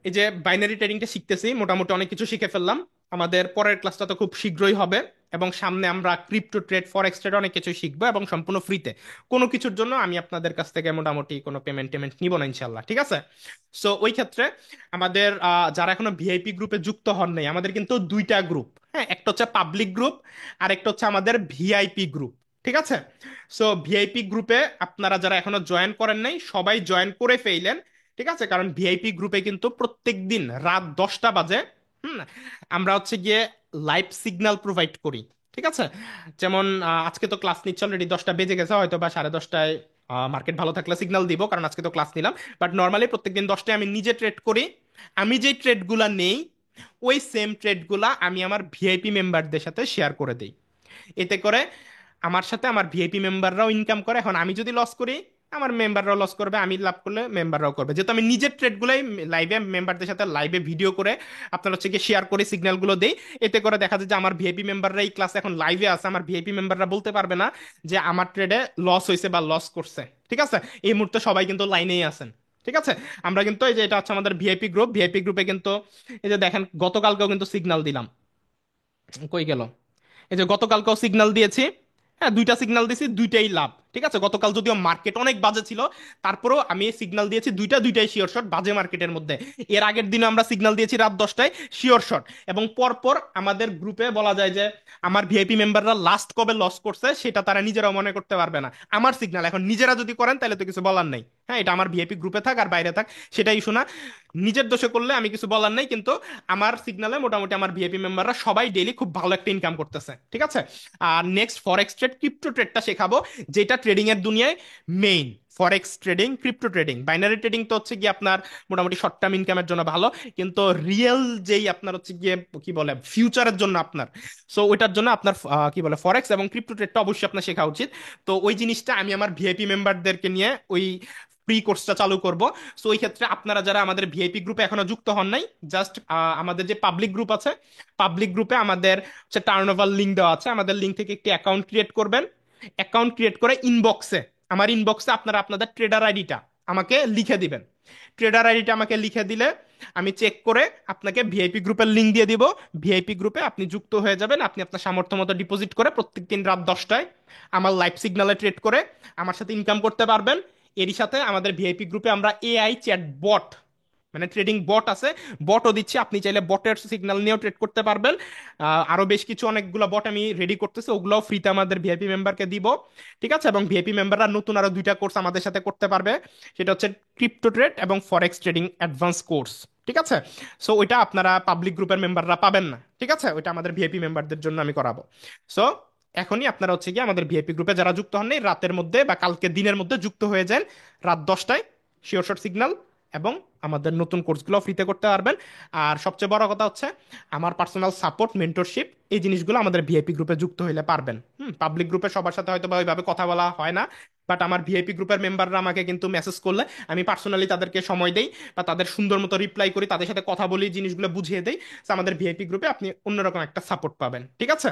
এই যে বাইনারি ট্রেডিংটা শিখতেছি, মোটামুটি অনেক কিছু শিখে ফেললাম। আমাদের পরের ক্লাসটা তো খুব শীঘ্রই হবে, এবং সামনে আমরা ক্রিপ্টো ট্রেড, ফরেক্স ট্রেড অনেক কিছু শিখবো, এবং সম্পূর্ণ ফ্রিতে। কোনো কিছুর জন্য আমি আপনাদের কাছ থেকে মোটামুটি কোনো পেমেন্ট টেমেন্ট নিব না ইনশাল্লাহ, ঠিক আছে? সো ওই ক্ষেত্রে আমাদের যারা এখনো ভিআইপি গ্রুপে যুক্ত হন নাই, আমাদের কিন্তু দুইটা গ্রুপ। হ্যাঁ, একটা হচ্ছে পাবলিক গ্রুপ, আর একটা হচ্ছে আমাদের ভিআইপি গ্রুপ। ঠিক আছে, সো ভিআইপি গ্রুপে আপনারা যারা এখনো জয়েন করেন নাই, সবাই জয়েন করে ফেললেন। ঠিক আছে, কারণ ভিআইপি গ্রুপে কিন্তু প্রত্যেক দিন রাত 10টা বাজে, হুম, আমরা হচ্ছে গিয়ে লাইভ সিগন্যাল প্রোভাইড করি। ঠিক আছে, যেমন আজকে তো ক্লাস নিচ্ছে, অলরেডি 10টা বেজে গেছে, হয়তো বা 10:30টায় মার্কেট ভালো থাকলে সিগন্যাল দিব, কারণ আজকে তো ক্লাস নিলাম। বাট নর্মালি প্রত্যেকদিন 10টায় আমি নিজে ট্রেড করি। আমি যে ট্রেডগুলা নেই, ওই সেম ট্রেডগুলা আমি আমার ভিআইপি মেম্বারদের সাথে শেয়ার করে দিই। এতে করে আমার সাথে আমার ভিআইপি মেম্বাররাও ইনকাম করে। এখন আমি যদি লস করি, আমার মেম্বাররাও লস করবে, আমি লাভ করলে মেম্বাররাও করবে, যেহেতু আমি নিজের ট্রেডগুলাই লাইভে মেম্বারদের সাথে লাইভে ভিডিও করে আপনার হচ্ছে কি শেয়ার করে সিগন্যালগুলো দেই। এতে করে দেখা যায় যে আমার ভিআইপি মেম্বাররা এই ক্লাসে এখন লাইভে আছে, আমার ভিআইপি মেম্বাররা বলতে পারবে না যে আমার ট্রেডে লস হয়েছে বা লস করছে। ঠিক আছে, এই মুহূর্তে সবাই কিন্তু লাইনেই আছেন। ঠিক আছে, আমরা কিন্তু এই যে এটা হচ্ছে আমাদের ভিআইপি গ্রুপ, ভিআইপি গ্রুপে কিন্তু এই যে দেখেন গতকালকেও কিন্তু সিগন্যাল দিলাম, কই গেল, এই যে গতকালকেও সিগন্যাল দিয়েছি। হ্যাঁ, দুইটা সিগন্যাল দিয়েছি, দুইটাই লাভ। ঠিক আছে, গতকাল যদিও মার্কেট অনেক বাজে ছিল, তারপরেও আমি সিগন্যাল দিয়েছি দুইটাই শিওর শট বাজে মার্কেটের মধ্যে। এর আগের দিনে আমরা সিগন্যাল দিয়েছি রাত 10টায় শিওর শট, এবং পরপর আমাদের গ্রুপে বলা যায় যে আমার ভিআইপি মেম্বাররা লাস্ট কবে লস করছে সেটা তারা নিজেরাও মনে করতে পারবে না। আমার সিগন্যাল এখন নিজেরা যদি করেন তাহলে তো কিছু বলার নাই। হ্যাঁ, এটা আমার ভিআইপি গ্রুপে থাক আর বাইরে থাক, সেটাই শোনা। নিজের দোষে করলে আমি কিছু বলার নাই, কিন্তু আমার সিগনালে মোটামুটি আমার ভিআইপি মেম্বাররা সবাই ডেইলি খুব ভালো একটা ইনকাম করতেছে। ঠিক আছে, আর নেক্সট ফরেক্স ট্রেড, ক্রিপ্টো ট্রেডটা শেখাবো, যেটা ট্রেডিং এর দুনিয়ায় main. Forex trading, crypto trading, binary trading তো হচ্ছে গিয়ে আপনার মোটামুটি শর্ট টার্ম ইনকামের জন্য ভালো, কিন্তু রিয়েল যেই আপনার হচ্ছে গিয়ে কি বলে ফিউচারের জন্য আপনার, সো ওইটার জন্য আপনার কি বলে ফরেক্স এবং ক্রিপ্টো ট্রেডটা অবশ্যই আপনার শেখা উচিত। তো ওই জিনিসটা আমি আমার ভিআইপি মেম্বারদেরকে নিয়ে ওই প্রি কোর্সটা চালু করব। সো ওই ক্ষেত্রে আপনারা যারা আমাদের ভিআইপি গ্রুপে এখনো যুক্ত হন নাই, জাস্ট আমাদের যে পাবলিক গ্রুপ আছে, পাবলিক গ্রুপে আমাদের হচ্ছে টার্ন ওভার লিঙ্ক দেওয়া আছে, আমাদের লিঙ্ক থেকে একটি অ্যাকাউন্ট ক্রিয়েট করবেন। অ্যাকাউন্ট ক্রিয়েট করে ইনবক্সে, আমার ইনবক্সে আপনারা আপনাদের ট্রেডার আইডিটা আমাকে লিখে দিবেন। ট্রেডার আইডিটা আমাকে লিখে দিলে আমি চেক করে আপনাকে ভিআইপি গ্রুপের লিঙ্ক দিয়ে দিব। ভিআইপি গ্রুপে আপনি যুক্ত হয়ে যাবেন, আপনি আপনার সামর্থ্য মতো ডিপোজিট করে প্রত্যেকদিন রাত 10টায় আমার লাইভ সিগনালে ট্রেড করে আমার সাথে ইনকাম করতে পারবেন। এরই সাথে আমাদের ভিআইপি গ্রুপে আমরা এআই চ্যাট বট, মানে ট্রেডিং বট আছে, বটও দিচ্ছি, আপনি চাইলে বটের সিগন্যাল নিয়েও ট্রেড করতে পারবেন। আরো বেশ কিছু অনেকগুলো বট আমি রেডি করতেছি, ওগুলোও ফ্রিতে আমাদের ভিআইপি মেম্বারকে দিব। ঠিক আছে, এবং ভিআইপি মেম্বাররা নতুন আরো দুইটা কোর্স আমাদের সাথে করতে পারবে, সেটা হচ্ছে ক্রিপ্টো ট্রেড এবং ফরেক্স ট্রেডিং অ্যাডভান্স কোর্স। ঠিক আছে, সো ওইটা আপনারা পাবলিক গ্রুপের মেম্বাররা পাবেন না। ঠিক আছে, ওইটা আমাদের ভিআইপি মেম্বারদের জন্য আমি করাবো। সো এখনই আপনারা হচ্ছে কি আমাদের ভিআইপি গ্রুপে যারা যুক্ত হন নাই, রাতের মধ্যে বা কালকে দিনের মধ্যে যুক্ত হয়ে যান রাত 10টায়, শিওর শট সিগন্যাল, এবং আমাদের নতুন কোর্সগুলো ফ্রিতে করতে পারবেন। আর সবচেয়ে বড় কথা হচ্ছে আমার পার্সোনাল সাপোর্ট, মেন্টরশিপ, এই জিনিসগুলো আমাদের ভিআইপি গ্রুপে যুক্ত হইলে পারবেন। পাবলিক গ্রুপে সবার সাথে হয়তো বা ওইভাবে কথা বলা হয় না, বাট আমার ভিআইপি গ্রুপের মেম্বাররা আমাকে কিন্তু মেসেজ করলে আমি পার্সোনালি তাদেরকে সময় দেই, বা তাদের সুন্দর মতো রিপ্লাই করি, তাদের সাথে কথা বলি, জিনিসগুলো বুঝিয়ে দেই। তো আমাদের ভিআইপি গ্রুপে আপনি অন্যরকম একটা সাপোর্ট পাবেন। ঠিক আছে,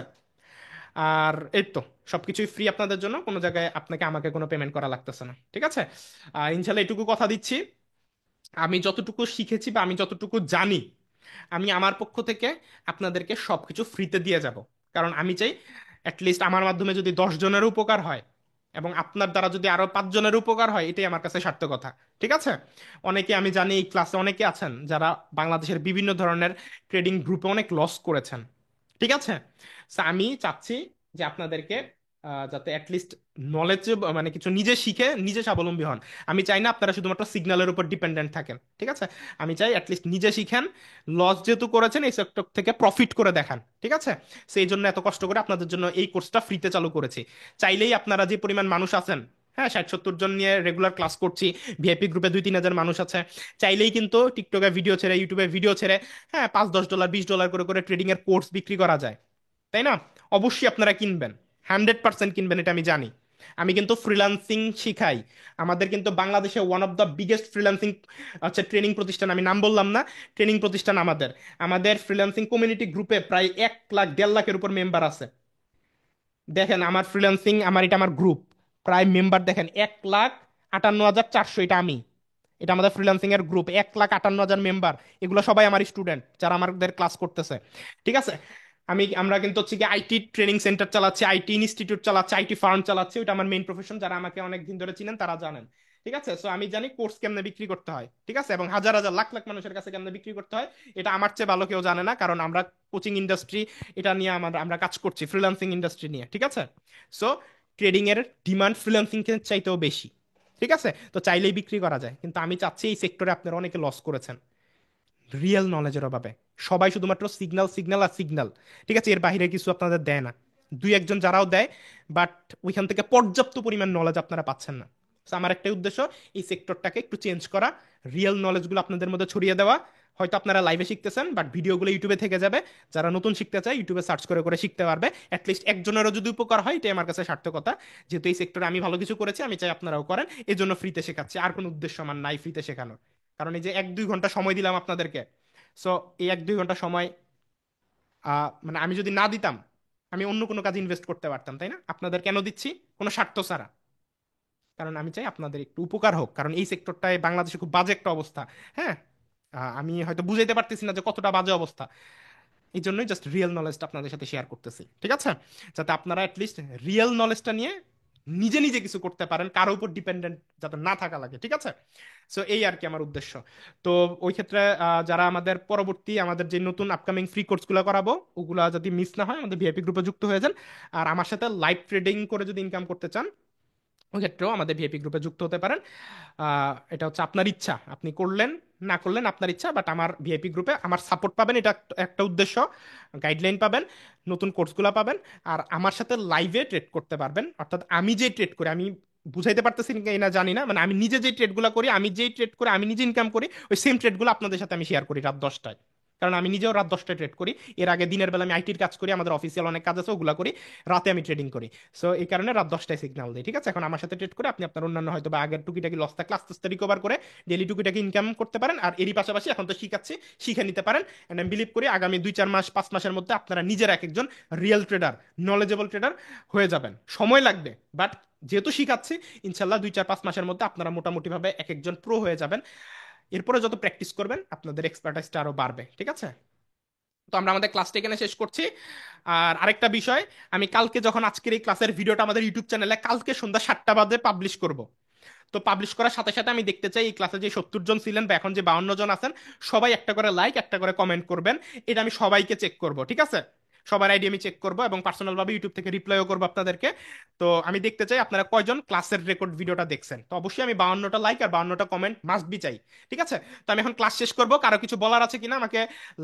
আর এই তো সবকিছুই ফ্রি আপনাদের জন্য, কোনো জায়গায় আপনাকে আমাকে কোনো পেমেন্ট করা লাগতেছে না। ঠিক আছে, আর ইনশাল্লাহ এটুকু কথা দিচ্ছি, আমি যতটুকু শিখেছি বা আমি যতটুকু জানি আমি আমার পক্ষ থেকে আপনাদেরকে সবকিছু ফ্রিতে দিয়ে যাব, কারণ আমি চাই অ্যাটলিস্ট আমার মাধ্যমে যদি 10 জনের উপকার হয় এবং আপনার দ্বারা যদি আরো 5 জনের উপকার হয়, এটাই আমার কাছে সার্থকতা। ঠিক আছে? অনেকে, আমি জানি এই ক্লাসে অনেকে আছেন যারা বাংলাদেশের বিভিন্ন ধরনের ট্রেডিং গ্রুপে অনেক লস করেছেন। ঠিক আছে? So, আমি চাচ্ছি যে আপনাদেরকে যাতে অ্যাটলিস্ট নলেজ, মানে কিছু নিজে শিখে নিজে স্বাবলম্বী হন। আমি চাই না আপনারা শুধুমাত্র সিগন্যালের উপর ডিপেন্ডেন্ট থাকেন। ঠিক আছে? আমি চাই অ্যাটলিস্ট নিজে শিখেন, লস যেহেতু করেছেন এই সেক্টর থেকে প্রফিট করে দেখান। ঠিক আছে? সেই জন্য এত কষ্ট করে আপনাদের জন্য এই কোর্সটা ফ্রিতে চালু করেছি। চাইলেই আপনারা যে পরিমাণ মানুষ আছেন, হ্যাঁ 60-70 জন নিয়ে রেগুলার ক্লাস করছি, ভিআইপি গ্রুপে 2-3 হাজার মানুষ আছে, চাইলেই কিন্তু টিকটকে ভিডিও ছেড়ে, ইউটিউবে ভিডিও ছেড়ে, হ্যাঁ $5-10 $20 করে করে ট্রেডিং এর কোর্স বিক্রি করা যায়। তাই না? অবশ্যই আপনারা কিনবেন, 100% কিনবেন, এটা আমি জানি। আমি কিন্তু ফ্রিল্যান্সিং শিখাই। আমাদের কিন্তু বাংলাদেশে one of the biggest freelancing হচ্ছে ট্রেনিং প্রতিষ্ঠান, আমি নাম বললাম না, ট্রেনিং প্রতিষ্ঠান আমাদের। আমাদের ফ্রিল্যান্সিং কমিউনিটি গ্রুপে প্রায় 1 লাখ 1.5 লাখের উপর মেম্বার আছে। দেখেন আমার ফ্রিল্যান্সিং, আমার গ্রুপ, প্রায় মেম্বার দেখেন 1,58,400, এটা আমি, এটা আমাদের ফ্রিল্যান্সিং এর গ্রুপ, 1,58,000 মেম্বার। এগুলো সবাই আমার স্টুডেন্ট যারা আমাদের ক্লাস করতেছে। ঠিক আছে? আমরা কিন্তু হচ্ছে কি আইটি ট্রেনিং সেন্টার চালাচ্ছি, আইটি ইনস্টিটিউট চালাচ্ছি, আইটি ফার্ম চালাচ্ছি, ওটা আমার মেইন প্রফেশন। যারা আমাকে অনেক দিন ধরে চিনেন তারা জানেন। ঠিক আছে? সো আমি জানি কোর্স কেমনে বিক্রি করতে হয়। ঠিক আছে? এবং হাজার হাজার লাখ লাখ মানুষের কাছে কেমনে বিক্রি করতে হয়, এটা আমার চেয়ে ভালো কেউ জানে না, কারণ আমরা কোচিং ইন্ডাস্ট্রি এটা নিয়ে আমরা কাজ করছি, ফ্রিল্যান্সিং ইন্ডাস্ট্রি নিয়ে। ঠিক আছে? সো ট্রেডিং এর ডিমান্ড ফ্রিল্যান্সিং এর চাইতেও বেশি। ঠিক আছে? তো চাইলেই বিক্রি করা যায়, কিন্তু আমি চাচ্ছি এই সেক্টরে আপনারা অনেকে লস করেছেন রিয়েল নলেজের অভাবে। সবাই শুধুমাত্র সিগন্যাল সিগন্যাল আর সিগন্যাল। ঠিক আছে? এর বাইরে কিছু আপনাদের দেয় না। 2-1 জন যারাও দেয়, বাট ওইখান থেকে পর্যাপ্ত পরিমাণ নলেজ আপনারা পাচ্ছেন না। So, আমার একটাই উদ্দেশ্য এই সেক্টরটাকে একটু চেঞ্জ করা, রিয়েল নলেজগুলো আপনাদের মধ্যে ছড়িয়ে দেওয়া। হয়তো আপনারা লাইভে শিখতেছেন, বাট ভিডিওগুলো ইউটিউবে থেকে যাবে। যারা নতুন শিখতে চায় ইউটিউবে সার্চ করে করে শিখতে পারবে। অ্যাটলিস্ট একজনেরও যদি উপকার হয়, এটাই আমার কাছে সার্থকতা। যেহেতু এই সেক্টরে আমি ভালো কিছু করেছি, আমি চাই আপনারাও করেন। এই জন্য ফ্রিতে শেখাচ্ছি, আর কোনো উদ্দেশ্য আমার নাই ফ্রিতে শেখানোর। কারণ এই যে 1-2 ঘন্টা সময় দিলাম আপনাদেরকে, সো এই 1-2 ঘন্টা সময় মানে আমি যদি না দিতাম, আমি অন্য কোনো কাজে ইনভেস্ট করতে পারতাম। তাই না? আপনাদের কেন দিচ্ছি? কোনো স্বার্থ ছাড়া। কারণ আমি চাই আপনাদের একটু উপকার হোক, কারণ এই সেক্টরটায় বাংলাদেশে খুব বাজে একটা অবস্থা। হ্যাঁ, আমি হয়তো বুঝাইতে পারতেছি না যে কতটা বাজে অবস্থা। এই জন্যই জাস্ট রিয়েল নলেজটা আপনাদের সাথে শেয়ার করতেছি। ঠিক আছে? যাতে আপনারা অ্যাটলিস্ট রিয়েল নলেজটা নিয়ে নিজে নিজে কিছু করতে পারেন, কারো উপর ডিপেন্ডেন্ট যাতে না থাকা লাগে। ঠিক আছে? সো এই আর কি আমার উদ্দেশ্য। তো ওই ক্ষেত্রে যারা আমাদের পরবর্তী আমাদের যে নতুন আপকামিং ফ্রি কোর্সগুলো করাবো, ওগুলা যদি মিস না হয়, আমাদের ভিআইপি গ্রুপে যুক্ত হয়ে যান। আর আমার সাথে লাইভ ট্রেডিং করে যদি ইনকাম করতে চান, ওই ক্ষেত্রেও আমাদের ভিআইপি গ্রুপে যুক্ত হতে পারেন। এটা হচ্ছে আপনার ইচ্ছা, আপনি করলেন না করলেন আপনার ইচ্ছা, বাট আমার ভিআইপি গ্রুপে আমার সাপোর্ট পাবেন, এটা একটা উদ্দেশ্য। গাইডলাইন পাবেন, নতুন কোর্সগুলো পাবেন, আর আমার সাথে লাইভে ট্রেড করতে পারবেন। অর্থাৎ আমি যে ট্রেড করি, আমি বুঝাইতে পারতেছি না জানি না, মানে আমি নিজে যে ট্রেডগুলো করি, আমি যেই ট্রেড করে আমি নিজে ইনকাম করি, ওই সেম ট্রেডগুলো আপনাদের সাথে আমি শেয়ার করি রাত 10টায়। কারণ আমি নিজেও রাত 10টায় ট্রেড করি। এর আগে দিনের বেলা আমি আইটির কাজ করি, আমাদের অফিসিয়াল অনেক কাজ আছে, ওগুলো করি। রাতে আমি ট্রেডিং করি। সো এই কারণে রাত 10টায় সিগন্যাল দিই। ঠিক আছে? এখন আমার সাথে ট্রেড করে আপনি আপনার অন্যান্য হয়তো বা আগের টুকিটাকি লস থাকলে আস্তে আস্তে রিকভার করে ডেলি টুকিটাকি ইনকাম করতে পারেন। আর এরই পাশাপাশি এখন তো শিখাচ্ছি, শিখে নিতে পারেন। এন্ড আমি বিলিভ করি আগামী 2-4 মাস 5 মাসের মধ্যে আপনারা নিজের এক একজন রিয়েল ট্রেডার, নলেজেবল ট্রেডার হয়ে যাবেন। সময় লাগবে, বাট যেহেতু শিখাচ্ছি, ইনশাল্লাহ 2-4-5 মাসের মধ্যে আপনারা মোটামুটি ভাবে এক একজন প্রো হয়ে যাবেন। এরপরে যত প্র্যাকটিস করবেন আপনাদের এক্সপার্টাইজটা আরো বাড়বে। ঠিক আছে? তো আমরা আমাদের ক্লাসটা এখানে শেষ করছি। আর আরেকটা বিষয়, আমি কালকে যখন আজকের এই ক্লাসের ভিডিওটা আমাদের ইউটিউব চ্যানেলে কালকে সন্ধ্যা 7টা বাজে পাবলিশ করব, তো পাবলিশ করার সাথে সাথে আমি দেখতে চাই এই ক্লাসে যে 70 জন ছিলেন বা এখন যে 52 জন আছেন, সবাই একটা করে লাইক, একটা করে কমেন্ট করবেন। এটা আমি সবাইকে চেক করব। ঠিক আছে? সবার আইডি আমি চেক করব এবং পার্সোনাল ভাবে ইউটিউব থেকে রিপ্লাইও করবো আপনাদেরকে। তো আমি দেখতে চাই আপনারা কয়জন ক্লাসের রেকর্ড ভিডিওটা দেখছেন। তো অবশ্যই আমি 52টা লাইক আর 52টা কমেন্ট মাস্ট বি চাই। ঠিক আছে? তো আমি এখন ক্লাস শেষ করব। কারো কিছু বলার আছে কিনা আমাকে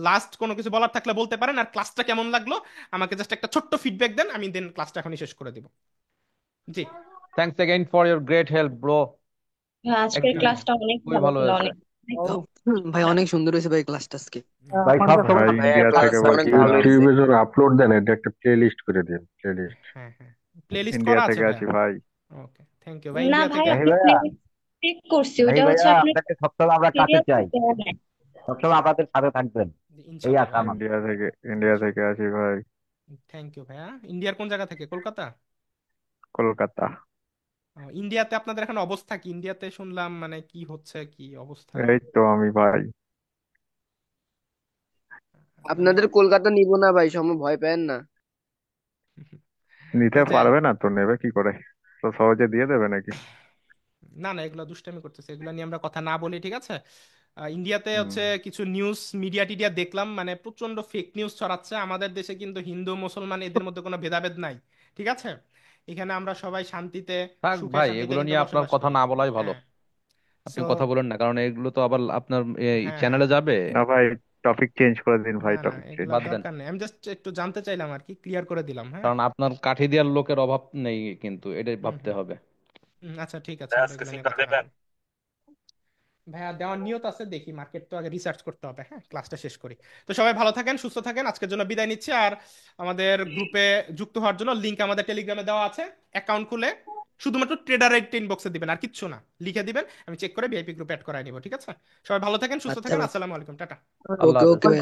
লাস্ট কোনো কিছু বলার থাকলে বলতে পারেন। আর ক্লাসটা কেমন লাগলো আমাকে জাস্ট একটা ছোট্ট ফিডব্যাক দেন, আমি দেন ক্লাসটা এখনই শেষ করে দিব। জি। Thanks again for your great help bro. হ্যাঁ, আজকের একদম ক্লাসটা অনেক খুবই ভালো ভালো ছিল, হয়েছে। অনেক একদম। ভাই অনেক সুন্দর হয়েছে ভাই ক্লাসটা আজকে। ভাই সব সময় ভাই ইন্ডিয়া ক্লাস থেকে অনেক বলছি ভালো ভাই, হয়েছে। ইউটিউবে যখন আপলোড দেন এটা একটা প্লে লিস্ট করে দিন, প্লে লিস্ট। হ্যাঁ হ্যাঁ, প্লে লিস্ট ইন্ডিয়া করা আছে থেকে ভাইয়া। আসি ভাই। ওকে, থ্যাংক ইউ ভাই। না ইন্ডিয়া ভাই, থেকে। রাহি আপনি ভাইয়া, চেক করছি, রাহি ওটা হচ্ছে ভাইয়া আপনার আপনাকে সবসময় আমরা কাছে সিরিয়াল চাই, দেওয়া নাই। সবসময় আপনাদের সাথে থাকবেন, এই ইনশাল্লাহ আশা ভাইয়া। আমাদের। ইন্ডিয়া থেকে আসি ভাই। থ্যাংক ইউ ভাইয়া। ইন্ডিয়ার কোন জায়গা থেকে? কলকাতা? কলকাতা। ইন্ডিয়াতে আপনাদের এখন অবস্থা কি? ইন্ডিয়াতে শুনলাম মানে কি হচ্ছে, কি অবস্থা? এই তো আমি ভাই। আপনাদের কলকাতা নিব না ভাই, সময় ভয় পেন না। নিতে আচ্ছা, পারবে না তো, নেবে কি করে? তো সহজে দিয়ে দেবে নাকি? না না, এগুলো দুষ্টামি করতেছে, এগুলো নিয়ে আমরা কথা না বলি, ঠিক আছে? ইন্ডিয়াতে হুম। হচ্ছে কিছু নিউজ মিডিয়া টিডিয়া দেখলাম, মানে প্রচন্ড ফেক নিউজ ছড়াচ্ছে। আমাদের দেশে কিন্তু হিন্দু মুসলমান এদের মধ্যে কোনো ভেদাভেদ নাই, ঠিক আছে? এখানে আমরা সবাই শান্তিতে থাক সুখে ভাই, শান্তিতে এগুলো কিন্তু নিয়ে আপনার বসবাস কথা করি। না বলাই ভালো। হ্যাঁ। আপনি সো কথা বলেন না, কারণ এগুলো তো আবার আপনার এই হ্যাঁ হ্যাঁ, চ্যানেলে যাবে। না ভাই, টপিক চেঞ্জ করে দিন ভাই, না না, টপিক চেঞ্জ। এগুলা বাদ দেন, দরকার নেই, আমি জাস্ট একটু জানতে চাইলাম আর কি, ক্লিয়ার করে দিলাম। হ্যাঁ। কারণ আপনার কাঠি দেওয়ার লোকের অভাব নেই, কিন্তু এটাই হুম ভাবতে হুম হবে। আচ্ছা ঠিক আছে, আমরা এগুলো নিয়ে কথা না বলি। ভাইয়া দেওয়ার নিয়ত আছে, দেখি মার্কেট তো আগে রিসার্চ করতে হবে। হ্যাঁ, ক্লাসটা শেষ করি। তো সবাই ভালো থাকেন, সুস্থ থাকেন, আজকের জন্য বিদায় নিচ্ছি। আর আমাদের গ্রুপে যুক্ত হওয়ার জন্য লিংক আমাদের টেলিগ্রামে দেওয়া আছে। অ্যাকাউন্ট খুলে শুধুমাত্র ট্রেডারের ইনবক্সে দিবেন, আর কিচ্ছু না, লিখে দিবেন, আমি চেক করে ভিআইপি গ্রুপে অ্যাড করাই নিব, ঠিক আছে? সবাই ভালো থাকেন, সুস্থ আচ্ছা থাকেন, ভাই, আসসালামু আলাইকুম, টাটা। আল্লাহ ওকে হাফেজ। ওকে ভাই।